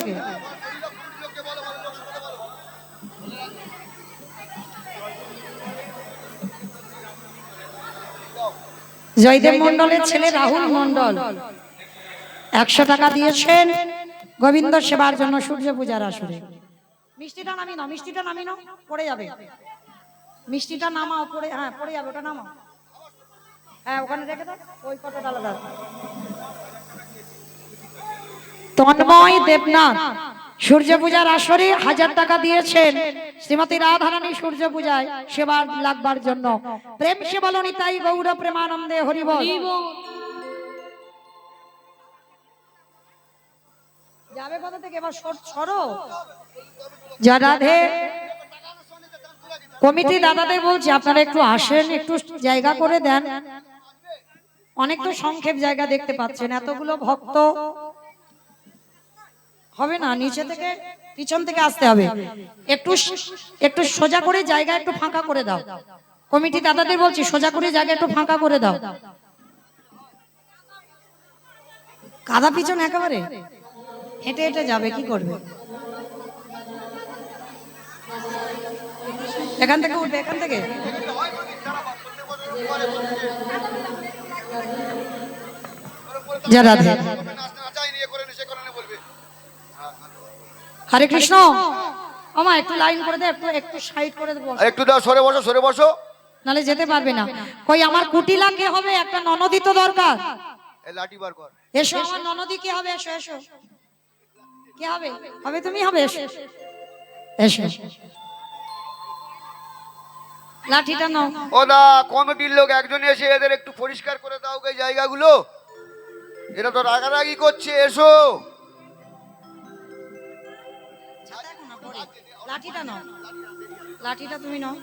জয়দেব মন্ডলের ছেলে রাহুল মন্ডল 100 টাকা দিয়েছেন গোবিন্দ সেবার জন্য সূর্য পূজার আসরে। মিষ্টিটা নামি নাও, মিষ্টিটা নামি নাও, পড়ে যাবে। মিষ্টিটা নামাও, পড়ে, হ্যাঁ পড়ে যাবে, ওটা নামাও। হ্যাঁ ওখানে রেখে দাও, ওই কতটা আলাদা। তন্ময় দেবনাথ সূর্য পূজার আসরে 1000 টাকা দিয়েছেন শ্রীমতী রাধারানী সূর্য পূজায় সেবা লাগবার জন্য। প্রেম সে বলনি তাই গৌর প্রেমানন্দে হরিবল। হরি বল। যাবে কোথা থেকে? এবার সরো। যা রাধে কমিটি দাদাদের বলছি আপনারা একটু আসেন, একটু জায়গা করে দেন। অনেক তো সংক্ষেপ জায়গা দেখতে পাচ্ছেন, এতগুলো ভক্ত হবে না। নিচে থেকে পিছন থেকে আসতে হবে, একটু একটু সোজা করে জায়গা একটু ফাঁকা করে দাও। কমিটি দাদাদের বলছি সোজা করে জায়গা একটু ফাঁকা করে দাও। কাদা পিছন একেবারে হেঁটে হেঁটে যাবে, কি করবে? এখান থেকে উঠবে, এখান থেকে। জয় রাধে। হরে কৃষ্ণ। আমা একটু লাইন করে দে, একটু একটু সাইড করে দেবো, একটু দাও, সরে বসো, সরে বসো। নালে যেতে পারবে না। কই আমার কুটিলা কে হবে? একটা ননদি তো দরকার। এই লাঠি বার কর। এসো, আমার ননদি কে হবে? এসো এসো। কে হবে? হবে তুমি হবে, এসো এসো। লাঠিটা নাও। ও দা, কমিটির লোক একজন এসে এদের একটু পরিষ্কার করে দাও এই জায়গাগুলো, এরা তো রাগারাগি করছে। এসো। লাঠিটা নাও, লাঠিটা তুমি নাও,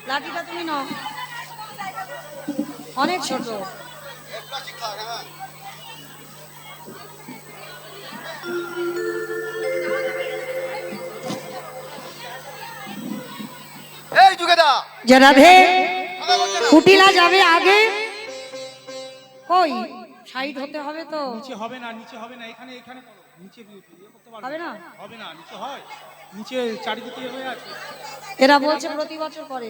লাঠিটা তুমি নাও। অনেক ছোট। এই যুগেদা, যে রাধে, কুটিলা যাবে আগে। কই সাইড হতে হবে তো। নিচে হবে না, নিচে হবে না, এখানে এখানে করো, নিচে করতে পারবে হবে না? হবে না, নিচে হয়, নিচে চারিদিকে হয়ে আছে। এরা বলছে প্রতি বছর করে।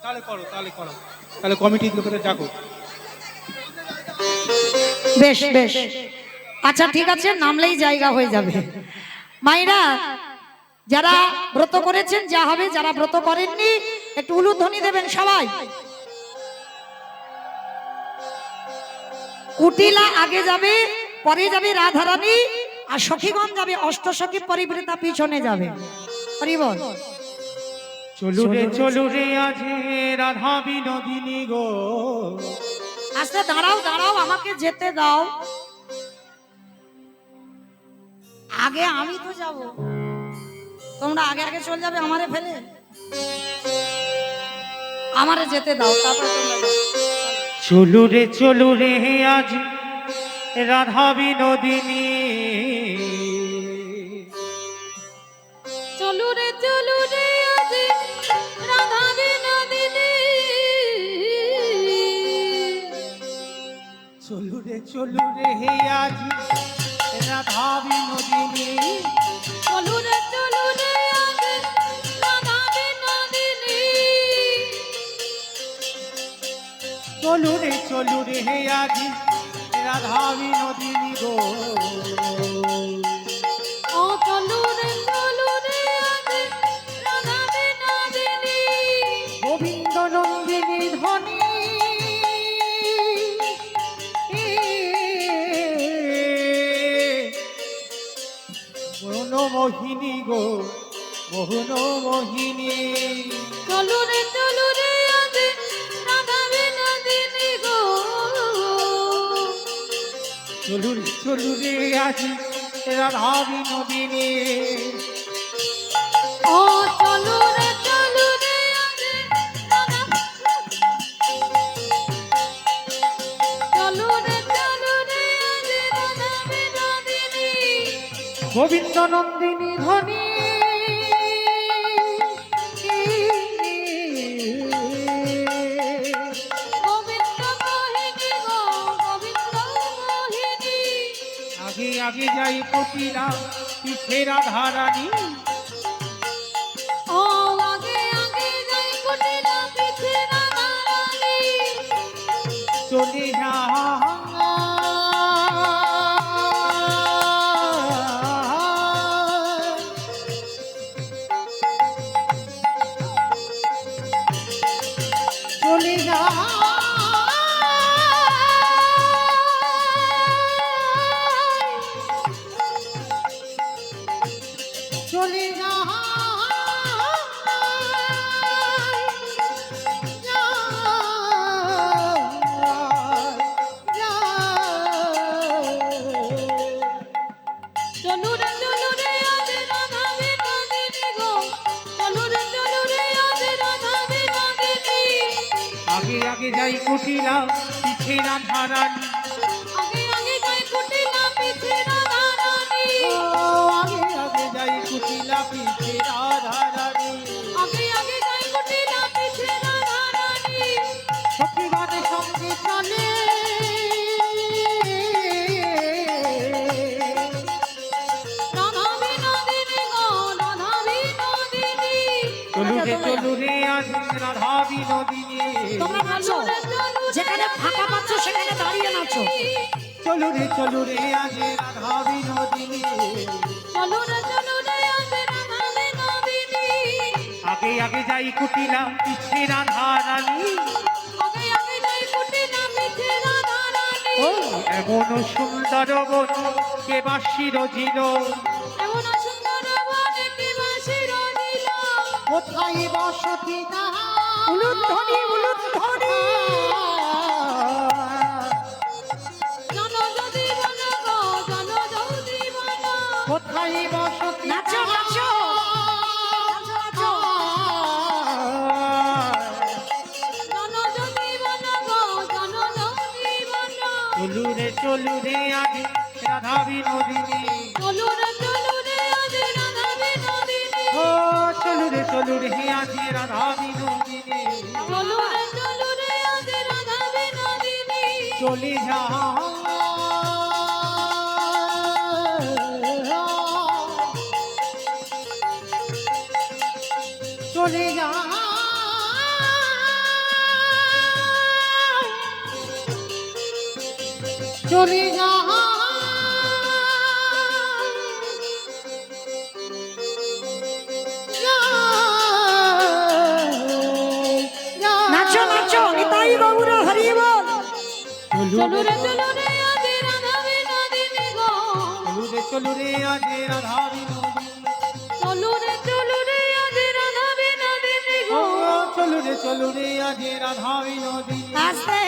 তাহলে করো, তাহলে করো, তাহলে কমিটির লোকেদের ডাকো। বেশ বেশ, আচ্ছা ঠিক আছে, নামলেই জায়গা হয়ে যাবে। মাইরা, যারা ব্রত করেছেন যা হবে, যারা ব্রত করেননি একটু উলুধ্বনি দেবেন সবাই। কুটিলা আগে যাবে, পরে যাবে রাধারানী, আর সখীগণ যাবে, অষ্টসখী পরিবৃতা পিছনে যাবে। হরি বল। চলু রে আজ রাধা বিনোদিনী গো। আচ্ছা দাঁড়াও দাঁড়াও, আমাকে যেতে দাও। আগে আমি তো যাব, তোমরা আগে আগে চলে যাবে আমারে ফেলে। আমারে যেতে দাও, তারপর তোমরা যাও। চলু রে আজ রাধা বিনোদিনী। চলু রে আজ রাধা বিনোদিনী। চলু রে আজ রাধা বিনোদিনী। চলু রে আজ রাধা বিনোদিনী। চলু রে আজ রাধা বিনোদিনী গো। ও চলু রে আজ রাধা বিনোদিনী। গোবিন্দ নন্দিনী ধ্বনি মোহিনী গো, মোহন মোহিনী। চলু রে আজ রাধা বিনোদিনী গো। চলু রে আজ রাধা বিনোদিনী। ও চলু রে আজ রাধা। চলু রে আজ রাধা বিনোদিনী। গোবিন্দ নন্দিনী ধ্বনি গোবিন্দ মোহিনী গো, গোবিন্দ মোহিনী। আগে আগে যাই কপিলা, পিছে রাধা রানী। ও আগে আগে যাই কুটিলা, পিছে রাধা রানী। চলে যা চলে যা চলে যা চলু রে আজ রাধা বিনোদিনী গো। চলু রে আজ রাধা বিনোদিনী। আগে আগে যাই কপিলা, পিছে রাধা রানী। আগে আগে যাই কুটিলা, পিছে রাধা রানী। আগে আগে যাই কপিলা, পিছে রাধা রানী। আগে আগে যাই কুটিলা, পিছে রাধা রানী। সখীগণে সঙ্গে চলে রাধা বিনোদিনী গো, রাধা বিনোদিনী। রাধা বিনোদিনী। তোমরা নাচো, যেখানে ফাঁকা পাচ্ছ সেখানে দাঁড়িয়ে নাচো। চলো রে আজ রাধা বিনোদিনী। চলো রে আজ রাধা বিনোদিনী। আগে আগে যাই কুটিলা পিছে রাধা রানী। আগে আগে যাই কুটিলা পিছে রাধা রানী। ও এমন সুন্দর বন কে বাসির ছিল। এমন সুন্দর বনে কে বাঁশির নীল। কোথায় বসতি তাহার উলুধ্বনি উলুধ্বনি। জানো যদি বলো গো, জানো যদি বলো। কোথায় বসতি নাচো নাচো নাচো। জানো যদি বলো গো, জানো যদি বলো। চলু রে আজ রাধা বিনোদিনী। চলো রে আজ রাধা বিনোদিনী। ও চলু রে আজ রাধা বিনোদিনী। চলো রে আজ রাধা বিনোদিনী। চলে যা চলে যা চলে যা নাচো নাচো, নিতাই গৌরা হরি বল। চলো রে আজ রাধা বিনোদিনী গো। চলু রে আজ রাধা বিনোদিনী। চলো রে আজ রাধা বিনোদিনী ও গো। চলু রে আজ রাধা বিনোদিনী। নাচবে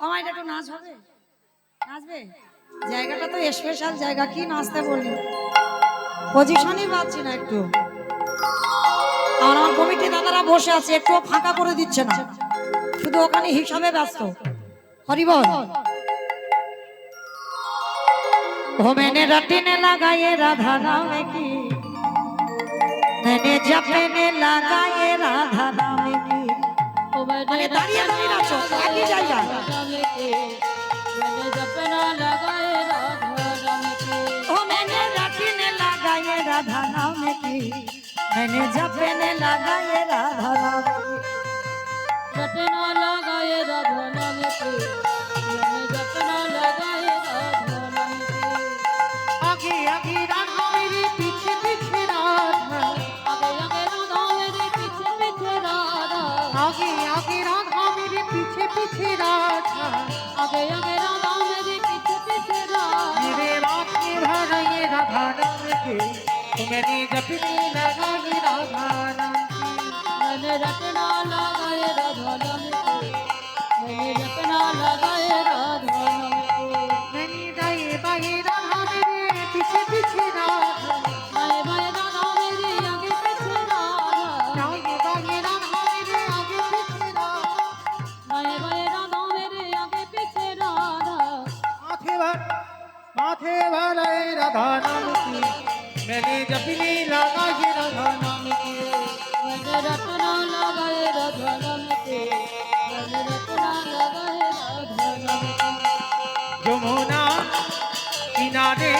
আমার একটু নাচ হবে, নাচবে। জায়গাটা তো স্পেশাল জায়গা, কি নাচতে বললি? পজিশনই পাচ্ছি না একটু। আমার কমিটি দাদারা বসে আছে, একটু ফাঁকা করে দিচ্ছে না, শুধু ওখানে হিসাবে ব্যস্ত। হরিবল। ও मैंने रटने लगाए राधा नाम की, मैंने जपने लगाए राधा नाम की। ও মানে দাঁড়িয়ে দাঁড়িয়ে নাচো, একই জায়গা। मैंने जपना लगाए राधा राम के। ओ मैंने रटने लगाए राधा नाम की, मैंने जपने लगाए राधा नाम की। जपना लगाए राधा नाम के। मैंने जपना लगाए राधा नाम के। आगे आगे राधा मेरे पीछे पीछे राधा आगे आगे राधा मेरे पीछे पीछे राधा। आगे आगे राधा मेरे पीछे पीछे राधा आगे आगे राधा मेरे पीछे पीछे राधा। मेरे रात में भरा ये राधा नाम के तो मैंने जपने लगा ये राधा नाम की। मैंने रटना लगाए राधा नाम के। मैंने जपना लगाए राधा नाम के। मैंने दाए बाए राधा मेरे पीछे पीछे राधा बाएं बाएं राधा मेरे आगे पीछे राधा। दाए बाए राधा मेरे आगे पीछे राधा बाएं बाएं राधा मेरे आगे पीछे राधा। माथे वाला राधा नाम की। मैंने जपने लगा ये राधा नाम की। मैंने रटना लगाए राधा नाम के। मैंने रटना लगाए राधा नाम के। যমুনা কিনারে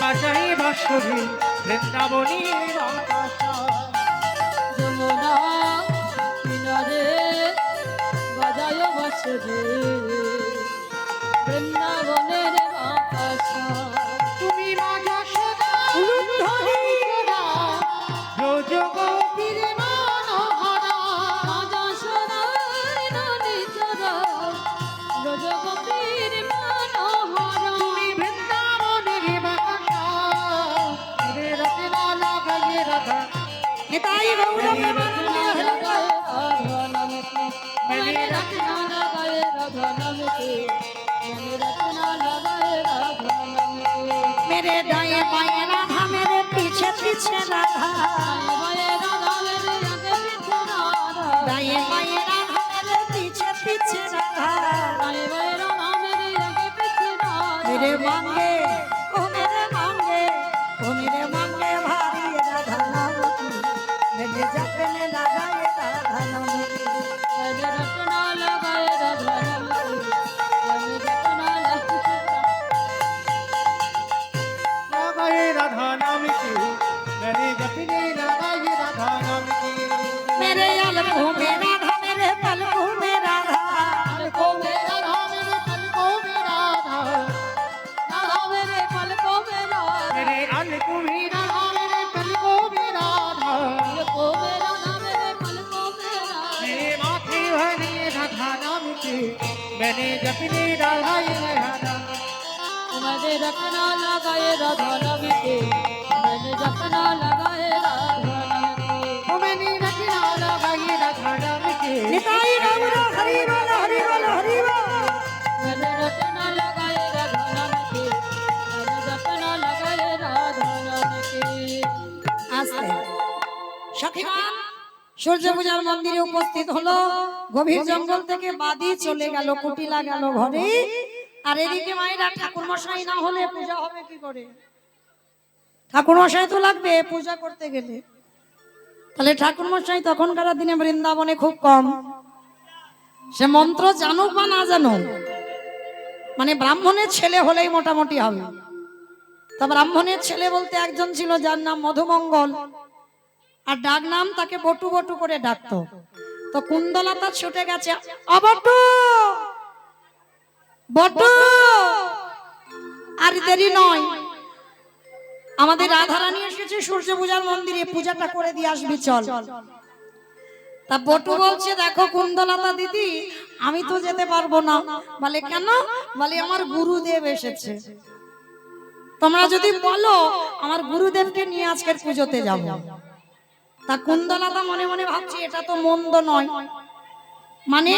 বাজাই বাঁশরি বৃন্দাবনী বাতাসা। যমুনা কিনারে বাজায় বাঁশরি বৃন্দাবনের বাতাসা। তুমি রাজা সদা সদা রোজ গোপীর মনোহরা রাজা সদাই নদী চরা রোজ গোপীর মনোহরা। তুমি বৃন্দাবনের বাসা রে রতনা লাগায়ে রাধা নিতাই গৌরা रटना लगाए राधा नाम के। मैंने रटना लगाए राधा नाम के। मैंने रटना लगाए राधा नाम के। मेरे दाएं बाएं राधा, मेरे पीछे पीछे राधा। बाएं बाएं राधा मेरे आगे पीछे राधा। दाएं बाएं राधा, मेरे पीछे पीछे राधा। बाएं बाएं राधा मेरे आगे पीछे राधा। मेरे मांगे ओ मेरे मांगे, ओ मेरे मांगे भारी राधा नाम की, मैंने जपने लगाए राधा नाम की। मैंने रटना लगाए राधा नाम के। मैंने रटना लगाए राधा नाम की। मैंने जपने लगा ये राधा नाम की। रटना लगाए राधा नाम के मैंने रटना लगाए राधा नाम के मैंने रचना लगाई राधा नाम के निताई गौर हरि बोल हरि बोल हरि बोल। मैंने रटना लगाए राधा नाम के मैंने रटना लगाए राधा नाम के আসতে সখীগণ সূর্য পূজার মন্দিরে উপস্থিত হলো। গভীর জঙ্গল থেকে বাদি চলে গেল, কুটিলা গেল ঘরে। আর এদিকে মায়েরা ঠাকুর মশাই না হলে পূজা হবে কি করে? ঠাকুর মশাই তো লাগবে পূজা করতে গেলে। তাহলে ঠাকুর মশাই তখনকার দিনে বৃন্দাবনে খুব কম। সে মন্ত্র জানুক বা না জানুক, মানে ব্রাহ্মণের ছেলে হলেই মোটামুটি হবে। তা ব্রাহ্মণের ছেলে বলতে একজন ছিল যার নাম মধুমঙ্গল, আর ডাক নাম তাকে বটু বটু করে ডাকতো। তো কুন্দলতা ছুটে গেছে, অবটু বটু, আর দেরি নয়, আমাদের রাধারানী এসেছে সূর্য পূজার মন্দিরে, পূজাটা করে দিয়ে আসবি চল। তা বটু বলছে, দেখো কুন্দলতা দিদি, আমি তো যেতে পারবো না। বলে কেন? বলে আমার গুরুদেব এসেছে, তোমরা যদি বলো আমার গুরুদেবকে নিয়ে আজকের পুজোতে যাব। তা কুন্দলতা মনে মনে ভাবছি এটা তো মন্দ নয়, মানে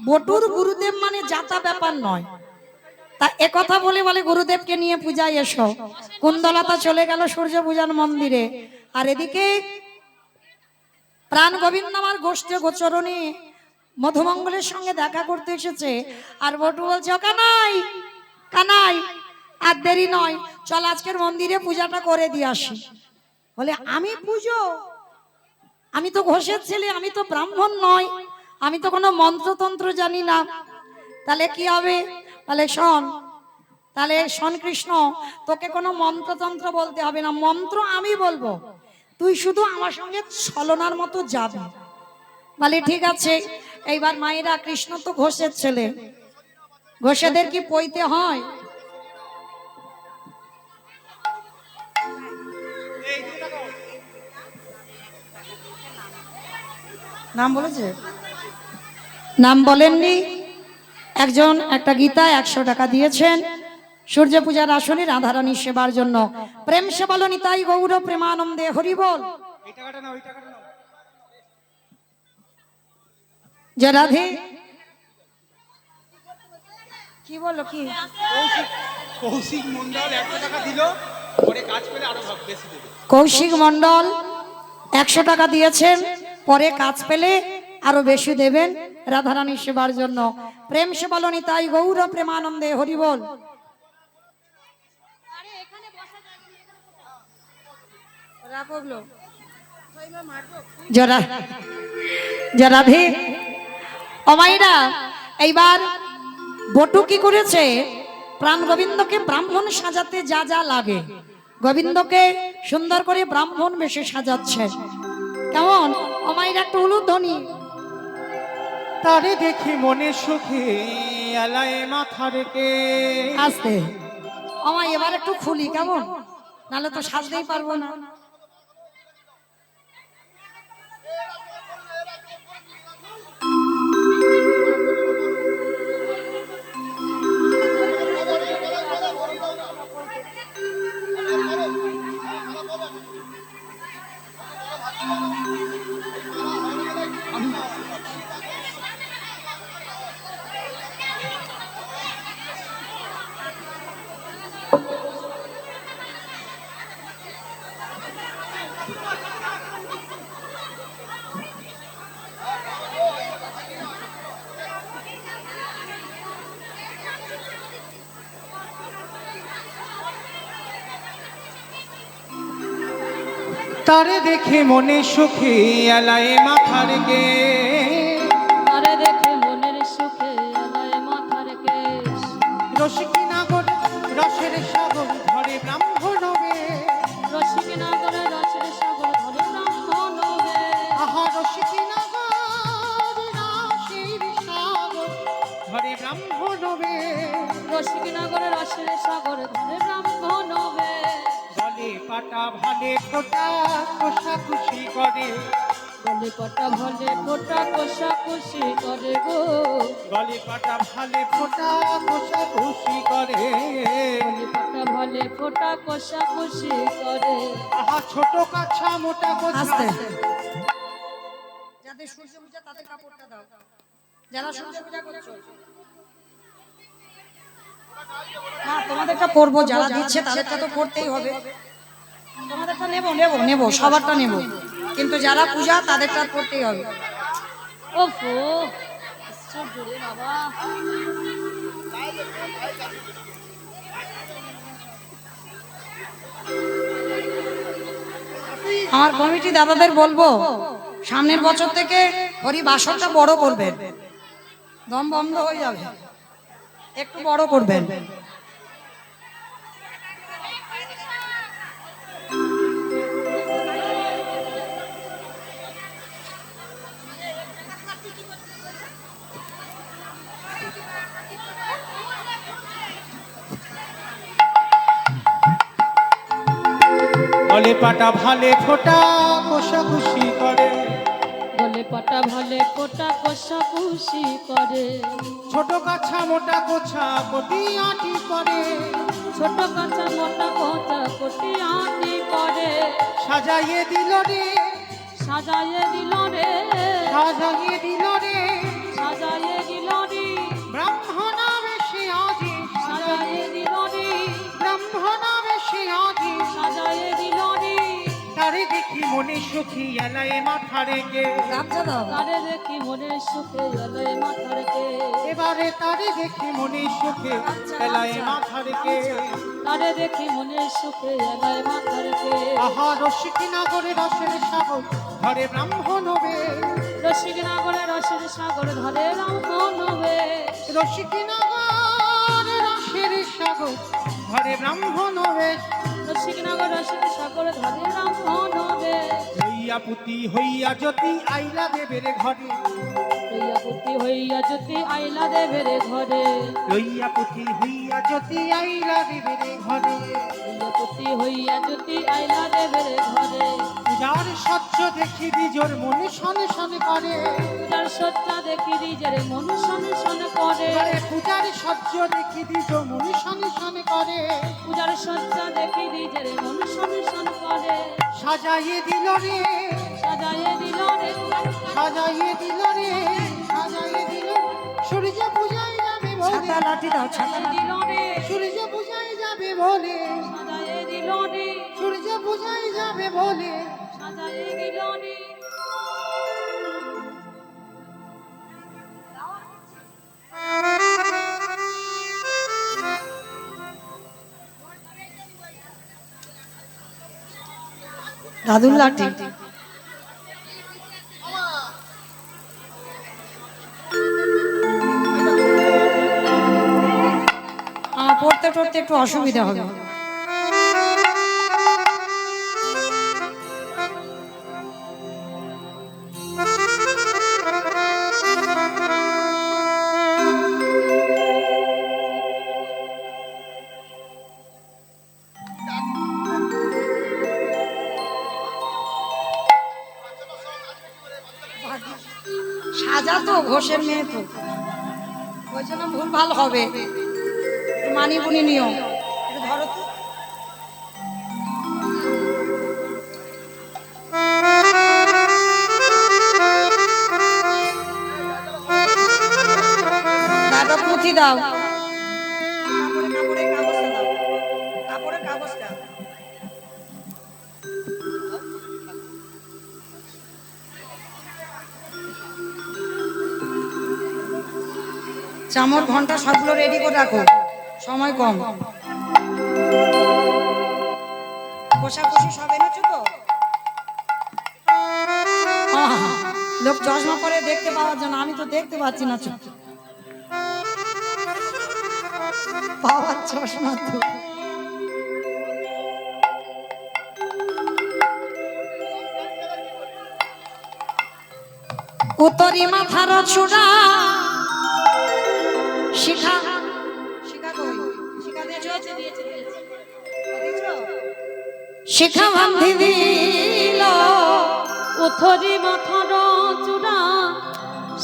বটুর গুরুদেব মানে যাতা ব্যাপার নয়। তা একথা বলে বলে গুরুদেবকে নিয়ে পূজায় এসো। কুন্দলতা চলে গেল সূর্য পূজার মন্দিরে। আর এদিকে প্রাণ গোবিন্দ আমার গোষ্ঠী গোচরণে মধুমঙ্গলের সঙ্গে দেখা করতে এসেছে। আর বটু বলছে, ও কানাই কানাই, আর দেরি নয়, চল আজকের মন্দিরে পূজাটা করে দিয়ে আসি। বলে আমি পুজো? আমি তো ঘোষের ছেলে, আমি তো ব্রাহ্মণ নয়, আমি তো কোনো মন্ত্রতন্ত্র জানি না। তাহলে কি হবে? তাহলে শোন কৃষ্ণ, তোকে কোনো মন্ত্রতন্ত্র বলতে হবে না, মন্ত্র আমি বলবো, তুই শুধু আমার সঙ্গে ছলনার মতো যাবি। বলে ঠিক আছে। এইবার মায়েরা, কৃষ্ণ তো ঘোষের ছেলে, ঘোষেদের কি পইতে হয়? নাম বলেছে? নাম বলেননি। একজন একটা গীতা 100 টাকা দিয়েছেন সূর্য পূজার আসনে রাধারানী সেবার জন্য। প্রেম সে বলো নিতাই গৌর প্রেমানন্দে হরি বল। যে রাধে কি বলো কি? কৌশিক মন্ডল 100 টাকা দিল, পরে কাজ পেলে আরো বেশি দেবে। কৌশিক মন্ডল 100 টাকা দিয়েছেন, পরে কাজ পেলে আরো বেশি দেবেন রাধারানী সেবার জন্য। প্রেম সে বলো নিতাই গৌর প্রেমানন্দে হরি বল। রাধে অমাইরা, এইবার বটু কি করেছে? প্রাণ গোবিন্দকে ব্রাহ্মণ সাজাতে যা যা লাগে, গোবিন্দকে সুন্দর করে ব্রাহ্মণ বেশে সাজাচ্ছে। কেমন অমাইরা? একটু উলুধ্বনি। তারে দেখি মনে সুখে আলায় মাথা রেখে। আসতে আমায় এবার একটু খুলি, কেমন? নাহলে তো সাজতেই পারবো না। তারে দেখে মনে সুখে আলায় মাথা রেখে। তারে দেখে মনের সুখে আলায় মাথার কেশ। রসিক নাগর রসের সাগর ধরে ব্রাহ্মণ হবে। রসিক নাগর রসের সাগর ধরে ব্রাহ্মণ হবে। আহা রসিক নাগর রসের সাগর ধরে ব্রাহ্মণ হবে। রসিক নাগর রসের সাগর ধরে ব্রাহ্মণ হবে। গলে পাটা ভালে ফোটা কোষা খুশি করে। গলে পাটা ভালে ফোটা কোষা খুশি করে গো। গলে পাটা ভালে ফোটা কোষা খুশি করে। গলে পাটা ফোটা কষাকষি করে। আহা ছোট কাছা মোটা কোছা আস্তে যাদের সূর্য পূজা তাদের কাপড়টা দাও, যারা সূর্য পূজা করছো না তোমাদেরটা পরবো, যারা দিচ্ছে তাদেরটা তো পড়তেই হবে। তোমাদেরটা নেবো নেবো নেবো সবারটা নেবো, কিন্তু যারা পূজা তাদেরটা পড়তেই হবে। ওফো আশ্চর্য রে বাবা। আমার কমিটি দাদাদের বলবো সামনের বছর থেকে হরিবাসরটা বড় করবেন, দম বন্ধ হয়ে যাবে, একটু বড় করবেন। বলে পাটা ভালে ফোটা কোষাকুষি করে, গলে পাটা ভালে ফোটা কষাকষি করে। ছোট কাছা মোটা কোছা কোটি আটি করে, ছোট কাঁচা মোটা কোচা কোটি আটি করে। সাজাইয়ে দিল রে সাজাইয়ে দিল রে, সাজাইয়ে দিল রে সাজাইয়ে দিল রে, ব্রাহ্মণা বেশে আজি, সাজাইয়ে দিল রে, ব্রাহ্মণা বেশে আজি, সাজাইয়ে দিল রে। তারে দেখি মনে সুখী এলায় মাথা রেখে, গামছা দাও। তারে দেখি মনের সুখে এলে মাথা রেখে, এবারে তারে দেখি মনে সুখে এলায় মাথা রেখে। তারে দেখি মনের সুখে এলে মাথা রেখে। আহা রসিকী নগরে রসের সাগর ঘরে ব্রাহ্মণ হবে, রসিক নাগরে রসের সাগর ধরে রামধন হবে। রসিকী নগর রসের সাগর ঘরে ব্রাহ্মণ হবে। রসিক নাগর রসের সাগর ধরে রামধন হবে। হইয়া পুতি হইয়া জ্যোতি আইলা দেবের ঘরে, লইয়া পুতি হইয়া জ্যোতি আইলা দেবের ঘরে। লইয়া পুতি হইয়া জ্যোতি আইলা দেবের ঘরে। লইয়া পুতি হইয়া জ্যোতি আইলা দেবের ঘরে। পূজার সহ্য দেখি নিজের মনে শনে শনে করে, পূজার সজ্জা দেখি নিজের মন শনে শনে করে। পূজার সহ্য দেখি নিজের মনে শনে শনে করে। পূজার সজ্জা দেখি নিজের মন শনে শনে করে। সাজাইয়ে দিল রে সাজাইয়ে দিল রে, সাজাইয়ে দিল রে সাজাইয়ে দিল, সূর্য পূজায় যাবে বলে, ছাতা লাঠি দাও, ছাতা সাজাইয়ে দিল রে, সূর্য পূজায় যাবে বলে, সাজাইয়ে দিল রে, সূর্য পূজায় যাবে বলে। সাজাইয়ে দিল রে। দাদুর লাঠি। আমার পড়তে পড়তে একটু অসুবিধা হবে। সাজা তো ঘোষের মেয়ে তো, ওই জন্য ভুল ভাল হবে, মানি বুনি নিও। একটু ধরো তো। দাদা পুঁথি দাও, কাপড়ের কাগজটা দাও, কাপড়ের কাগজটা। চামচ ঘন্টা সবগুলো রেডি করে রাখো, সময় কম। কষাকষি সব এনেছো তো? লোক চশমা পরে দেখতে পাওয়ার জন্য, আমি তো দেখতে পাচ্ছি না চোখ, পাওয়ার চশমা তো। উত্তরি মাথার চূড়া শিখা, শিখা কই? শিখা দিয়েছো? শিখা বান্ধি দিল উথরি মাথার চূড়া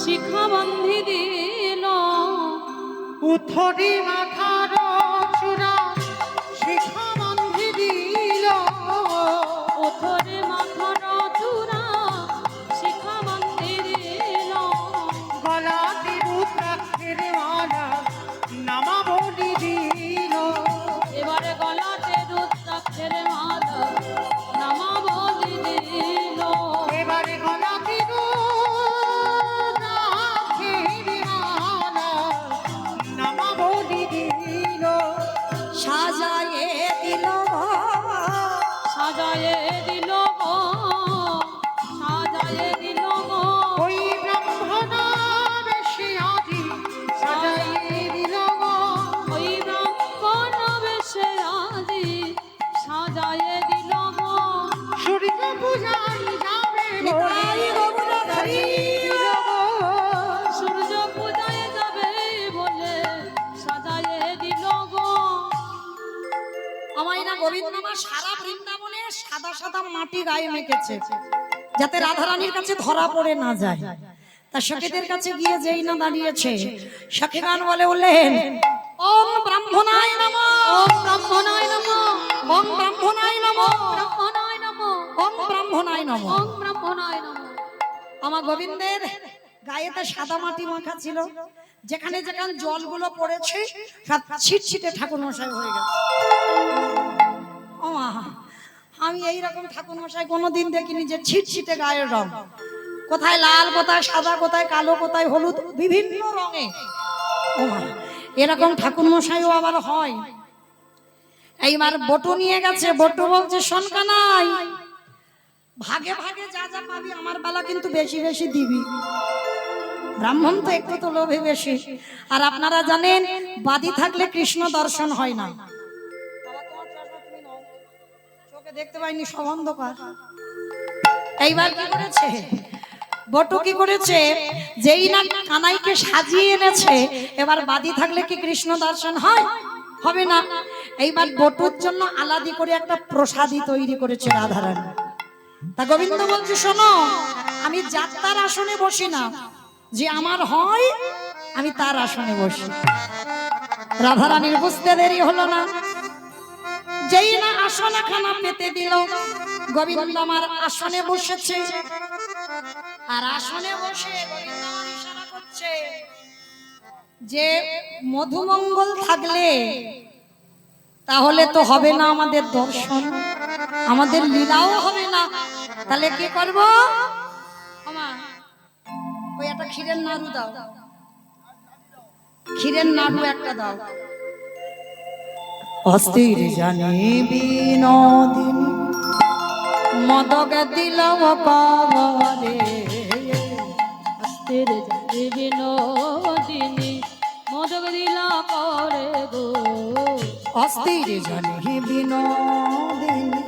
শিখা বান্ধি দিল। উথরি মাথার চূড়া শিখা সাজায়ে দিল সাজায়ে দিল গো, সাজায়ে দিল গো, ওই ব্রাহ্মণ বেশে আজি সাজাইয়ে দিল গো। ওই ব্রাহ্মণ বেশে আজি সাজায়ে দিল গো, সূর্য পূজায় যাবে নিতাই গৌর হরি সূর্য পূজায় যাবে বলে সাজায়ে দিল গো। আমায় না গোবিন্দ মা সারা বৃন্দাবনে সাদা সাদা মাটি গায়ে মেখেছে যাতে রাধারানীর কাছে ধরা পড়ে না যায়। তা সখীদের কাছে গিয়ে যেই না দাঁড়িয়েছে, সখীগণ বলে উঠলেন, ওম ব্রাহ্মণায় নমঃ, ওম ব্রাহ্মণায় নমঃ, ওম ব্রাহ্মণায় নমঃ, ব্রাহ্মণায় নমঃ, ওম ব্রাহ্মণায় নমঃ। ওম ব্রাহ্মণায় নমঃ। আমার গোবিন্দের গায়েতে সাদা মাটি মাখা ছিল, যেখানে যেখানে জলগুলো পড়েছে সব ছিটছিটে ঠাকুর মশাই হয়ে গেছে। ও মা, আমি এইরকম ঠাকুর মশাই কোনোদিন দেখিনি যে ছিটছিটে গায়ের রং, কোথায় লাল, কোথায় সাদা, কোথায় কালো, কোথায় হলুদ, বিভিন্ন রঙে। ও মা, এরকম ঠাকুর মশাইও আবার হয়। এইবার বটু নিয়ে গেছে, বটু বলছে, শোন কানাই, ভাগে ভাগে যা যা পাবি আমার বেলা কিন্তু বেশি বেশি দিবি। ব্রাহ্মণ তো একটু তো লোভে বেশি। আর আপনারা জানেন বাদী থাকলে কৃষ্ণ দর্শন হয় না। চোখে দেখতে পাইনি, সব অন্ধকার। এইবার কি করেছে বটু, কি করেছে, যেই না কানাইকে সাজিয়ে এনেছে, এবার বাদী থাকলে কি কৃষ্ণ দর্শন হয়? হবে না। এইবার বটুর জন্য আলাদা করে একটা প্রসাদী তৈরি করেছে রাধারানী। তা গোবিন্দ বলছে, শোনো, আমি যাত্রার আসনে বসি না, যে আমার হয় আমি তার আসনে বসি। রাধারানীর বুঝতে দেরি হলো না, যেই না আসনে খানা পেতে দিল, গোবিন্দ আমার আসনে বসেছে। আর আসনে বসে গোবিন্দ আমার ইশারা করছে যে মধুমঙ্গল থাকলে তাহলে তো হবে না আমাদের দর্শন, আমাদের লীলাও হবে না। তাহলে কি করব? ওই একটা ক্ষীরের নাড়ু দাও, ক্ষীরের নাড়ু একটা দাও। অস্থির জানি বিনোদিনী মদক দিল পাবরে, অস্থির জানি বিনোদিনী মদক দিলা করে গো, অস্থির জানি বিনোদিনী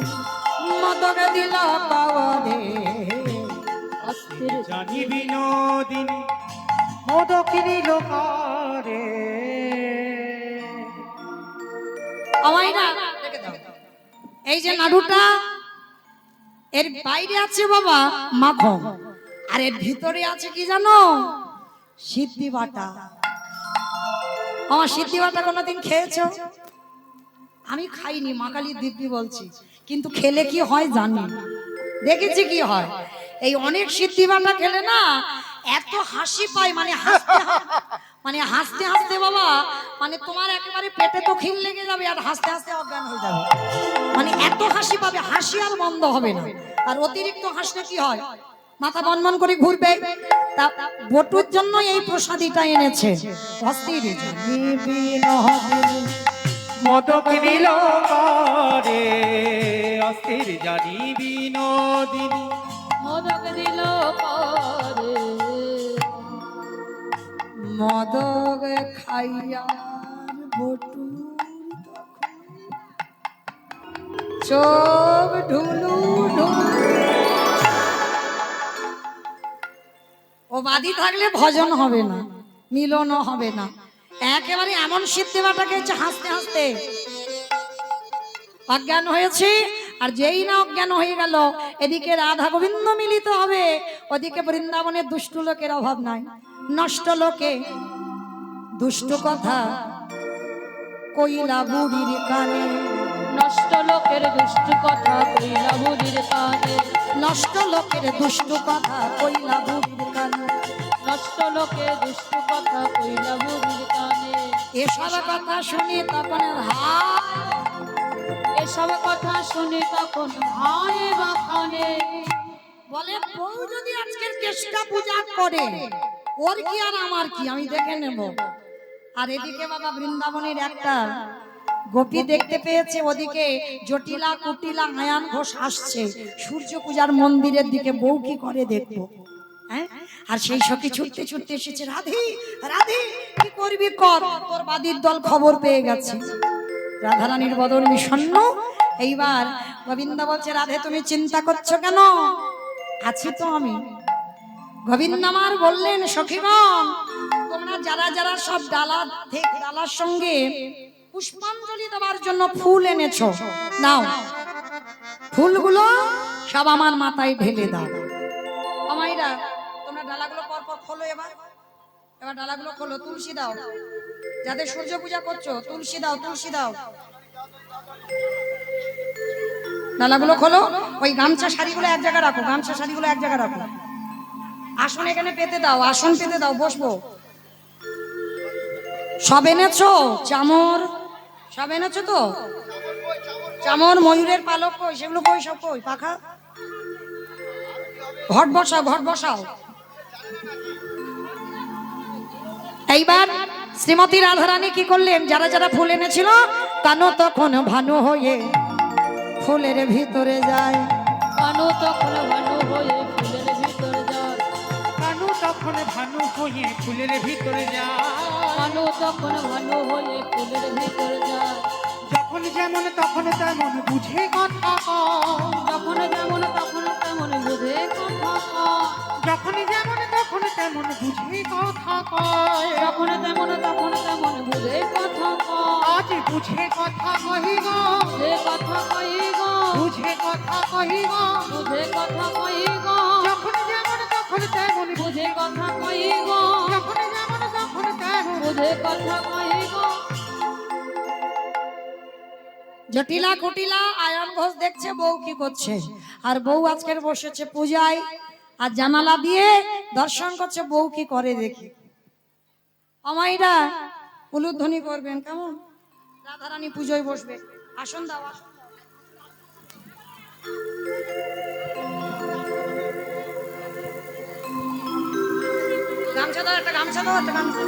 মদক দিল পাবরে, অস্থির জানি বিনোদিনী মোদকিনী লোকারে। আমায় না রেখে দাও। এই যে নাড়ুটা, এর বাইরে আছে বাবা মাখন, আর এর ভিতরে আছে কি জানো? সিদ্ধি বাটা। আমার সিদ্ধি বাটা কোনোদিন খেয়েছো? আমি খাইনি, মা কালী দিব্যি বলছি, কিন্তু খেলে কি হয় জানি, দেখেছি কি হয়। এই অনেক সিদ্ধি বাটা খেলে না এত হাসি পায়, মানে হাসতে হাসতে বাবা, মানে তোমার একেবারে পেটে তো খিল লেগে যাবে, আর হাসতে হাসতে অজ্ঞান হয়ে যাবে। মানে এত হাসি পাবে, হাসি আর বন্ধ হবে না। আর অতিরিক্ত হাসলে কি হয়, মাথা বনবন করে ঘুরবে। তা বটুর জন্য এই প্রসাদীটা এনেছে। অস্থির জানি বিনোদিনী মোদকিনী লোকারে, অস্থির জানি বিনোদিনী মদক দিল করে, মদক খাইয়ার বটু চোখ ঢুলু ঢুলু। ও বাদী থাকলে ভজন হবে না, মিলনও হবে না। একেবারে এমন সিদ্ধি বাটাকে হাসতে হাসতে অজ্ঞান হয়েছে। আর যেই না অজ্ঞান হয়ে গেল, এদিকে রাধা গোবিন্দ মিলিত হবে, ওদিকে বৃন্দাবনের দুষ্ট লোকের অভাব নাই। নষ্ট লোকে দুষ্ট কথা কইলা বুড়ির কানে, নষ্ট লোকের দুষ্ট কথা কইলা বুড়ির কানে, নষ্ট লোকের দুষ্ট কথা কইলা বুড়ির কানে, নষ্ট লোকের দুষ্ট কথা কইলা বুড়ির কানে। এসব কথা শুনি তখন এসব কথা শুনে তখন হায় বাখানে, বলে বউ যদি আজকের কেষ্টা পূজা করে, ওর কি আর আমার কি, আমি দেখে নেব। আর এদিকে বাবা বৃন্দাবনের একটা গোপী দেখতে পেয়েছে ওদিকে জটিলা কুটিলা আয়ান ঘোষ আসছে সূর্য পূজার মন্দিরের দিকে, বউ কি করে দেখবো। হ্যাঁ, আর সেই সখী ছুটতে ছুটতে এসেছে, রাধে রাধে কি করবি কর, তোর বাদীর দল খবর পেয়ে গেছে। রাধারানীর বদন বিষণ্ণ। এইবার গোবিন্দ বলছে, রাধে তুমি চিন্তা করছো কেন, আছি তো আমি। গোবিন্দ আমার বললেন, সখীগণ তোমরা যারা যারা সব ডালার সঙ্গে পুষ্পাঞ্জলি দেওয়ার জন্য ফুল এনেছো, নাও ফুলগুলো সব আমার মাথায় ঢেলে দাও। আমাইরা তোমরা ডালাগুলো পরপর খোলো, এবার ডালাগুলো খোলো, তুলসী দাও, যাদের সূর্য পূজা করছো তুলসী দাও, তুলসী দাও। ডালাগুলো খোলো, ওই গামছা শাড়িগুলো এক জায়গায় রাখো, গামছা শাড়িগুলো এক জায়গায় রাখো। আসন এখানে পেতে দাও, আসন পেতে দাও, বসবো। সব এনেছো চামর, সব এনেছো তো? চামর, ময়ূরের পালক কই, সেগুলো কই, সব কই, পাখা? ঘট বসাও, ঘট বসাও। এইবার শ্রীমতী রাধারানী কি করলেন, যারা যারা ফুল এনেছিল কানো তখন ভানু হয়ে ফুলের ভিতরে যায়। কানু তখন ভানু হয়ে ফুলের ভিতরে যায়। কানু তখন ভানু হয়ে ফুলের ভিতরে যায়। কানু তখন ভানু হয়ে ফুলের ভিতরে যায়। যখন যেমন তখন তেমন বুঝে কথা কয়। যখন যেমন তখন তেমন বুঝে কথা কয়। যখন যেমন তখন তেমন বুঝে কথা কয়। যখন যেমন তখন তেমন বুঝে কথা কয়। আজ বুঝে কথা কহিব, যে কথা কইব, বুঝে কথা কহিব। বুঝে কথা কইব, যখন যেমন তখন তেমন বুঝে কথা কইব, যখন যেমন তখন তেমন বুঝে কথা কইব। জটিলা কুটিলা আয়ন ঘোষ দেখছে বউ কি করছে, আর বউ আজকের বসেছে পূজায়, আর জানালা দিয়ে দর্শন করছে বউ কি করে দেখি। আমাইরা উলুধ্বনি করবেন, কেমন? রাধারানী পুজোয় বসবে, আসন দাও, আসন দাও। গামছা দাও, একটা গামছা দাও, একটা গামছা।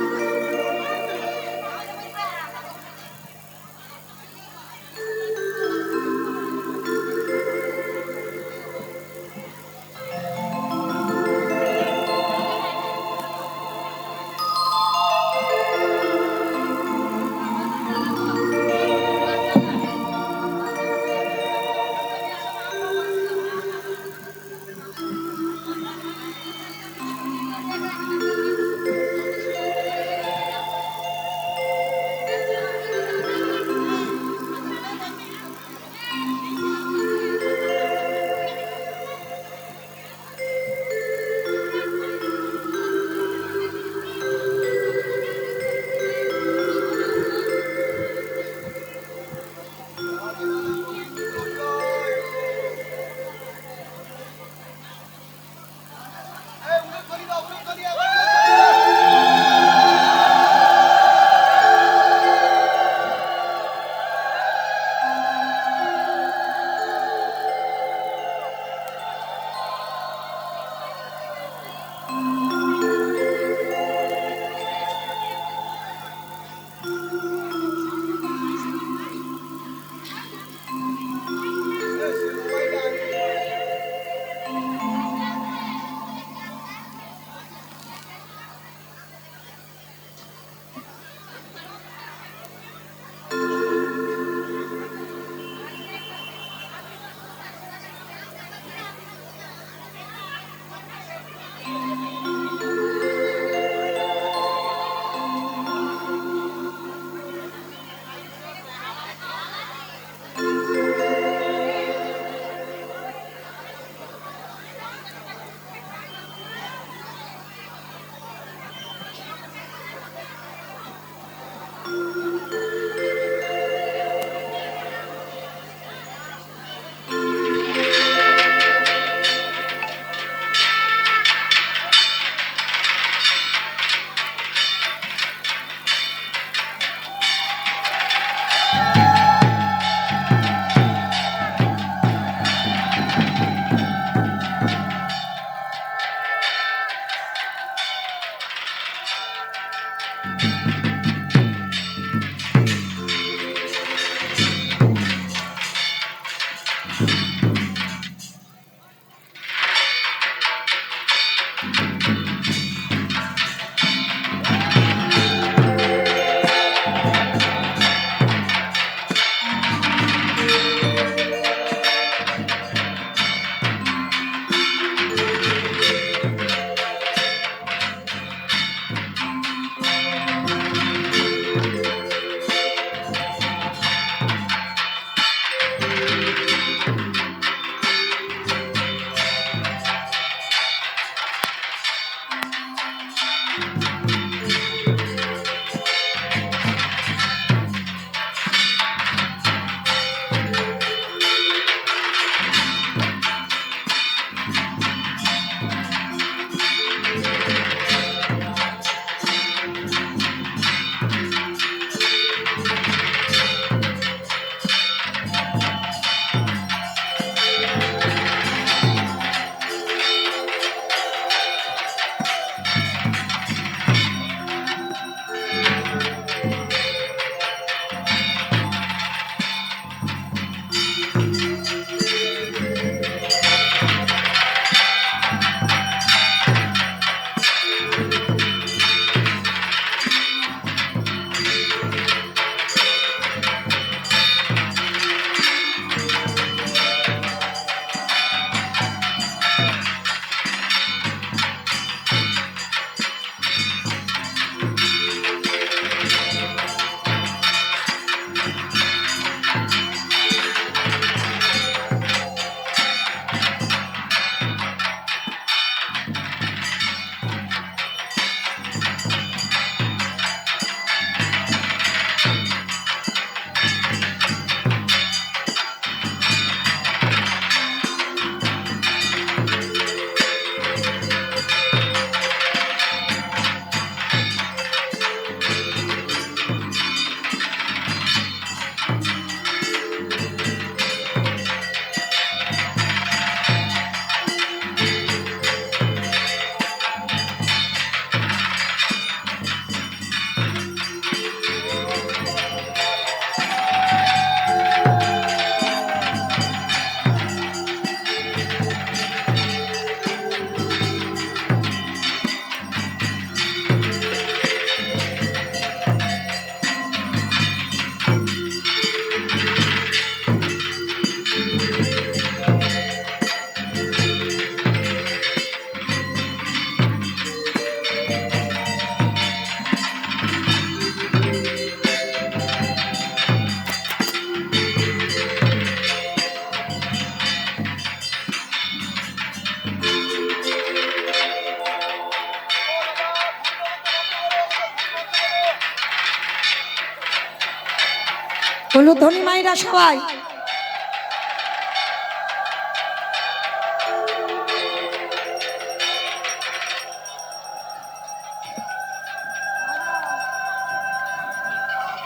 ধনী মায়েরা সবাই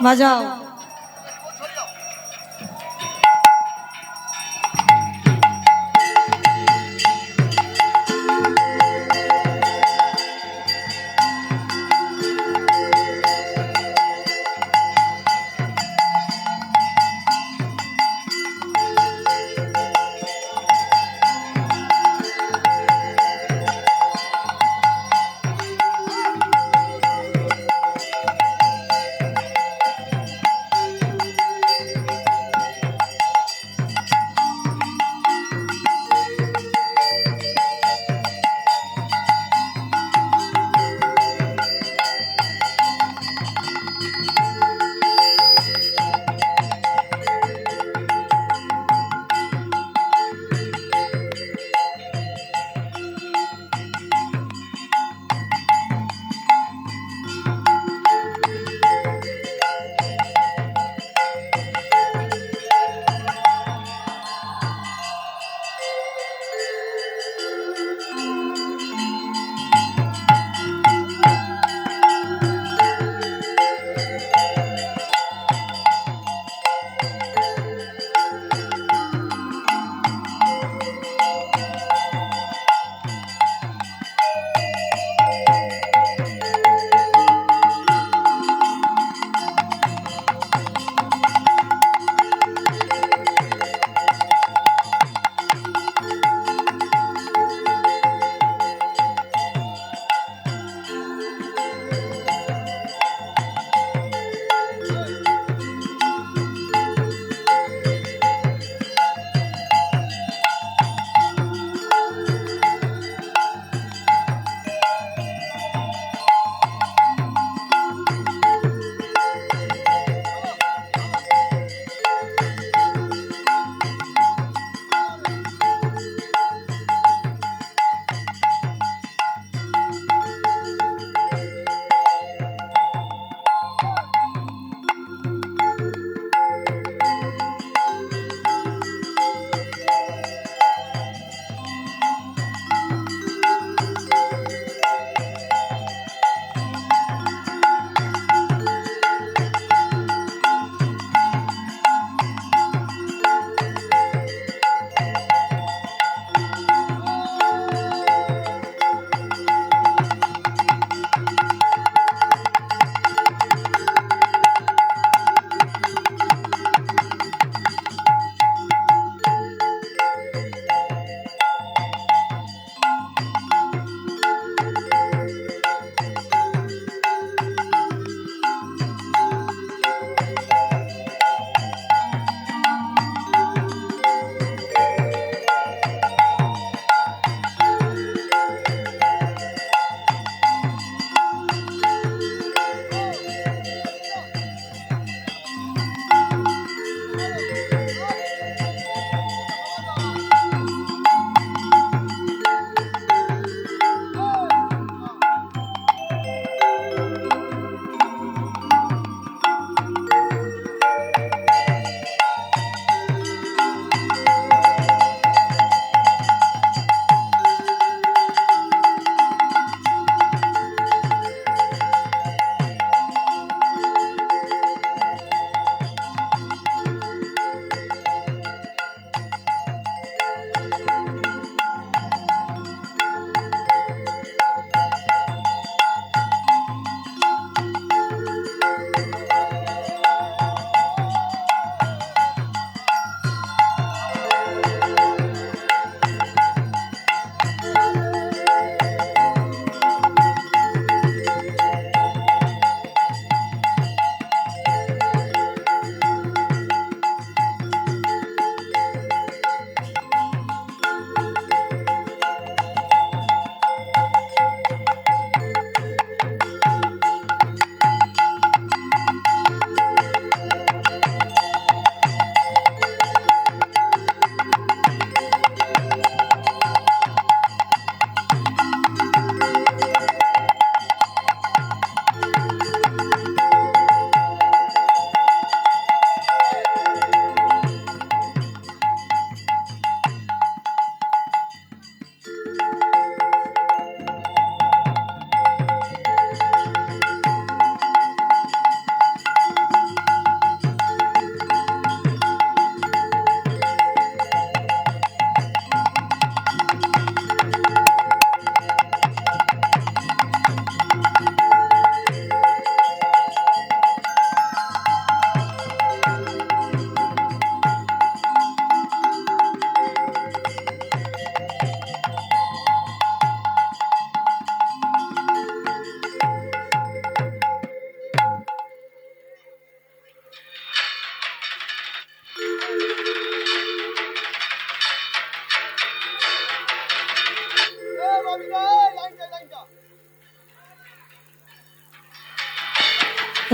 বাজাও।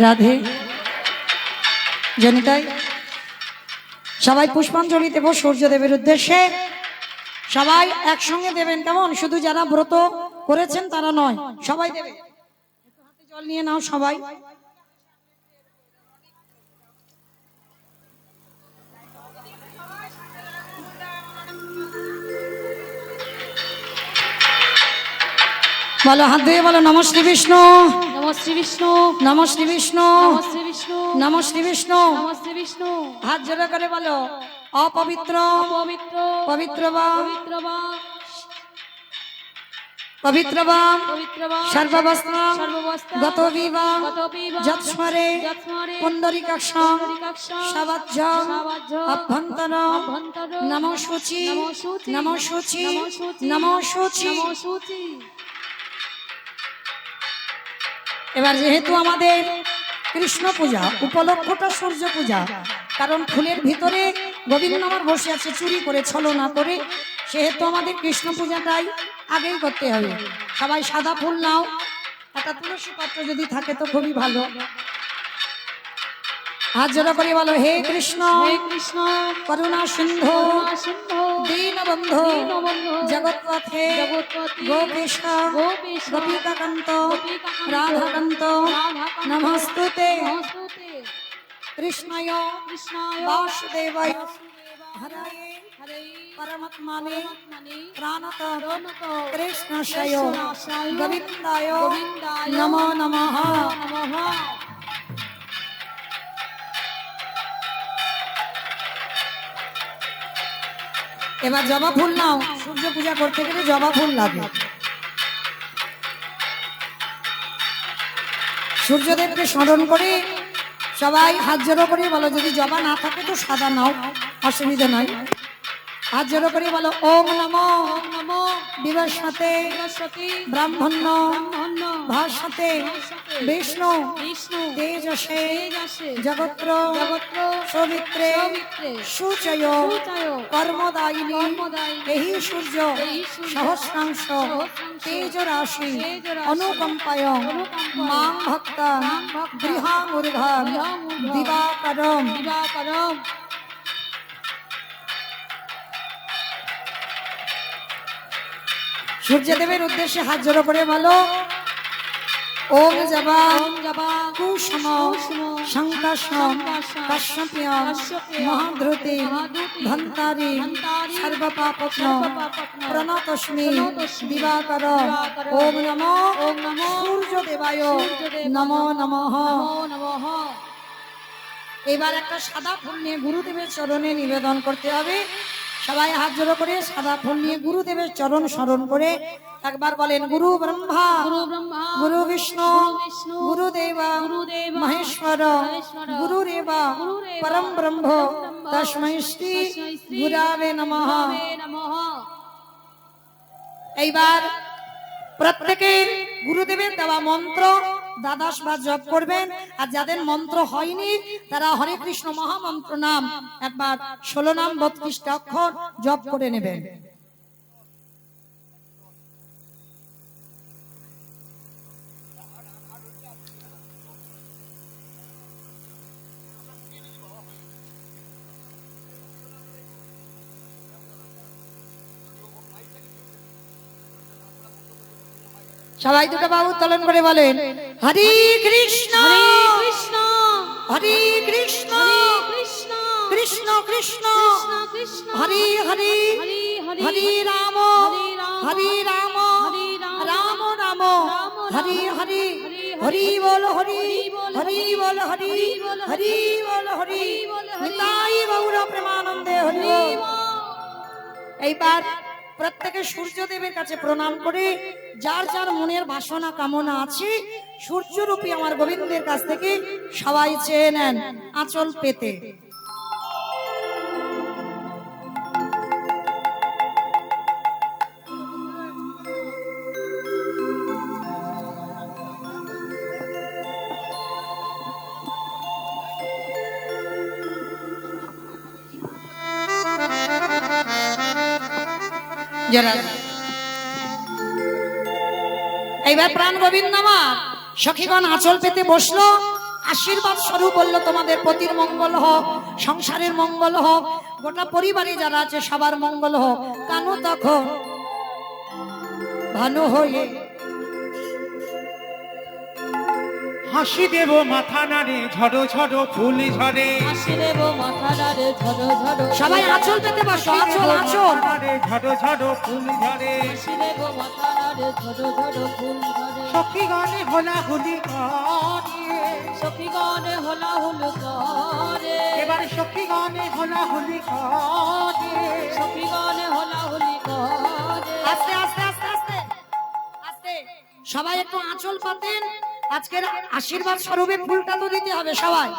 রাধে জনিতাই সবাই পুষ্পাঞ্জলি দেব সূর্যদেবের উদ্দেশ্যে। সবাই একসঙ্গে দেবেন, কেমন? শুধু যারা ব্রত করেছেন তারা নয়, সবাই দেবে। একটু হাতে জল নিয়ে নাও সবাই। বলো, হাত ধুয়ে বলো, নম শ্রী বিষ্ণু, নম শ্রী বিষ্ণু, নম শ্রী বিষ্ণু, নম শ্রী বিষ্ণু, নম শ্রী বিষ্ণু। নম শ্রী বিষ্ণু। হাত জোড়া করে বলো, অপবিত্র পবিত্র পবিত্র বা পবিত্র বা পবিত্র বা পবিত্র বা সর্ববস্ত্র সর্ববস্ত্র গত বিবা গতপিবা যৎস্মরে যৎস্মরে পুণ্ডরীকাক্ষং পুণ্ডরীকাক্ষং সবাজ্যং সবাজ্যং অভ্যন্তর অভ্যন্তর নমো শুচি নমো শুচি নমো শুচি নমো শুচি নমো শুচি। নমো শুচি। এবার যেহেতু আমাদের কৃষ্ণ পূজা, উপলক্ষটা সূর্য পূজা, কারণ ফুলের ভিতরে গোবিন্দ আমার বসে আছে চুরি করে ছলনা করে, সেহেতু আমাদের কৃষ্ণ পূজাটাই আগেই করতে হবে। সবাই সাদা ফুল নাও, একটা তুলসী পত্র যদি থাকে তো খুবই ভালো। হাত জোড়া করে বলো, হে কৃষ্ণ হে কৃষ্ণ করুণা সিন্ধু করুণা সিন্ধু দীনবন্ধু দীনবন্ধু জগৎপথে জগৎপতি গোপীশ গোপীশ গোপিকাকান্ত গোপিকাকান্ত রাধাকান্ত রাধাকান্ত নমস্তুতে নমস্তুতে কৃষ্ণায় কৃষ্ণায় বাসুদেবায় হরায়ে হরে পরমাত্মানে পরমাত্মনে প্রাণত প্রণত কৃষ্ণাশয় কৃষ্ণাশয় গোবিন্দায় গোবিন্দায় নমো নমঃ। নমঃ। এবার জবা ফুল নাও, সূর্য পূজা করতে গেলে জবা ফুল লাগে। সূর্যদেবকে স্মরণ করে সবাই হাত জোড়ো করে বলো, যদি জবা না থাকে তো সাদা নাও, অসুবিধা নাই। হাত জোড়ো করে বলো, ওম নমো ওম নমো বিবস্বতে সরস্বতী ব্রাহ্মণ্য ব্রহ্মণ্য ভাস্বতে ভাস্বতে বিষ্ণু বিষ্ণু তেজসে তেজসে জগত্র জগত্র সবিত্রে সবিত্রে সুচয় সুচয় কর্মদায়িনী কর্মদায়িনী এই সূর্য এই সূর্য সহস্রাংশ সহস্রাংশ তেজ রাশি তেজরাশি অনুকম্পায় অনুকম্পায় মাং ভক্তা মাং ভক্তা গৃহামূর্ধম গৃহামূর্ধম দিবাকরম। দিবাকরম। সূর্যদেবের উদ্দেশ্যে হাত জোড়ো করে বলো, ওম জবা ওম জবা কুসুম কুসুম শঙ্কাশম শঙ্কাশম কাশ্যপ্যম কাশ্যপ্যম মহাধৃতি মহাধৃতি ধন্তারি ধন্তারি সর্বপাপপ্ন সর্বপাপপ্ন প্রণতস্মি প্রণতস্মি দিবাকর। দিবাকর। ওম নমো ওম নমো সূর্যদেবায় সূর্যদেবায় নমো নমঃ। নমো নমঃ। এবার একটা সাদা ফুল নিয়ে গুরুদেবের চরণে নিবেদন করতে হবে। সবাই হাত জোড়ো করে সাদা ফুল নিয়ে গুরুদেবের চরণ স্মরণ করে একবার বলেন, গুরু ব্রহ্মা গুরু ব্রহ্মা গুরু বিষ্ণু গুরু বিষ্ণু গুরুদেবা গুরুদেবা মহেশ্বর মহেশ্বর গুরুরেবা গুরুরেবা পরম ব্রহ্ম ব্রহ্ম তস্मै শ্রী তস্मै শ্রী গুরাবে নমঃ। গুরবে নমঃ। এইবার প্রত্যেকে গুরুদেবের দেওয়া মন্ত্র দ্বাদশ বার জপ করবেন, আর যাদের মন্ত্র হয়নি তারা হরে কৃষ্ণ মহামন্ত্র নাম একবার 16 নাম 32 অক্ষর জপ করে নেবেন। সবাই দুটো বাবু উত্তোলন করে বলেন, হরে কৃষ্ণ হরে কৃষ্ণ হরে কৃষ্ণ হরে কৃষ্ণ কৃষ্ণ কৃষ্ণ কৃষ্ণ কৃষ্ণ হরে হরে হরে হরে হরে রাম হরে রাম রাম রাম হরে হরে হরি বল হরি হরি বল হরি হরি বল হরি নিতাই গৌর প্রেমানন্দে হরি বল। এইবার প্রত্যেকে সূর্যদেবের কাছে প্রণাম করে যার যার মনের বাসনা কামনা আছে সূর্যরূপী আমার গোবিন্দের কাছ থেকে সবাই চেয়ে নেন আঁচল পেতে। এইবার প্রাণ গোবিন্দ আমার সখীগণ আঁচল পেতে বসলো। আশীর্বাদ স্বরূপ বললো তোমাদের পতির মঙ্গল হোক, সংসারের মঙ্গল হোক, গোটা পরিবারে যারা আছে সবার মঙ্গল হোক। কানু তখন ভানু হয়ে হাসি দেব মাথা নাড়ে ঝড়ো ঝড়ো ফুল ঝরে হাসি দেব মাথা নাড়ে ঝড়ো ঝড়ো সবাই আঁচল পেতে বসো, আঁচল আঁচল। ঝড়ো ঝড়ো ফুল ঝরে হাসি দেব মাথা নাড়ে ঝড়ো ঝড়ো ফুল ঝরে সখী গানে হোলা হোলি করে সখী গানে হোলা হুল করে এবার সখী গানে হোলা হোলি করে সখী গানে হোলা হুলি করে আস্তে আস্তে আস্তে আস্তে আস্তে সবাই একটু আঁচল পাতেন। আজকের আশীর্বাদ স্বরূপে ফুলটা তো দিতে হবে সবাই।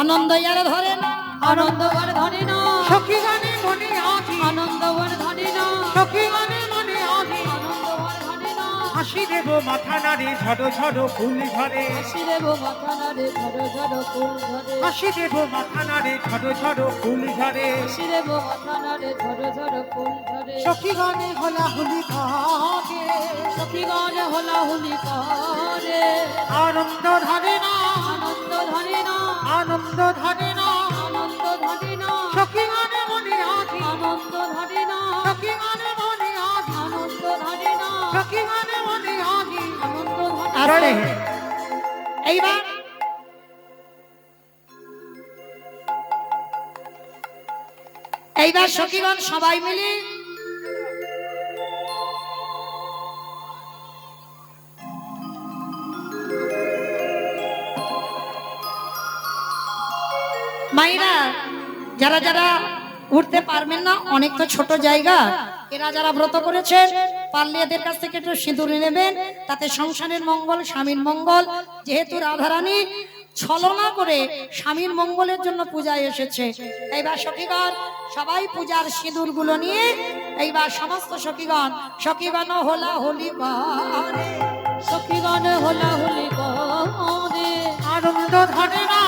আনন্দ ইয়ারে ধরে না, আনন্দ বর ধরে না সখী গানে মনে আজি আনন্দ বর ধরে না সখী গানে মনে আজি আনন্দ বর ধরে না হাসি দেব মাথা নাড়ে ঝড়ো ঝড়ো ফুল ঝরে হাসি দেব মাথা নাড়ে ঝড়ো ঝড়ো ফুল ঝরে হাসি দেব মাথা নাড়ে ঝড়ো ঝড়ো ফুল ঝরে হাসি দেব মাথা নাড়ে ঝড়ো ঝড়ো ফুল ঝরে সখী গানে হোলা হোলি করে সখী গানে হোলা হুলি করে আনন্দ ধরে না আনন্দ ধরে না আনন্দ ধরে না আনন্দ ধরে না সখী গানে মনে আজি আনন্দ ধরে না সখী গানে মনে আজি আনন্দ ধরে না সখী গানে মনে আজি আনন্দ ধরে আরে এইবার এইবার সখীগণ সবাই মিলে মাইরা যারা যারা উঠতে পারবেন না, অনেক তো ছোট জায়গা, এরা যারা ব্রত করেছেন পারলে এদের কাছ থেকে একটু সিঁদুর নেবেন, তাতে সংসারের মঙ্গল, স্বামীর মঙ্গল। যেহেতু রাধারানী ছলনা করে স্বামীর মঙ্গলের জন্য পূজায় এসেছে, এইবার সখীগণ সবাই পূজার সিঁদুর গুলো নিয়ে এইবার সমস্ত সখীগণ হোলা হোলি করে সখী গানে হোলা হুলি করে আনন্দ ধরে না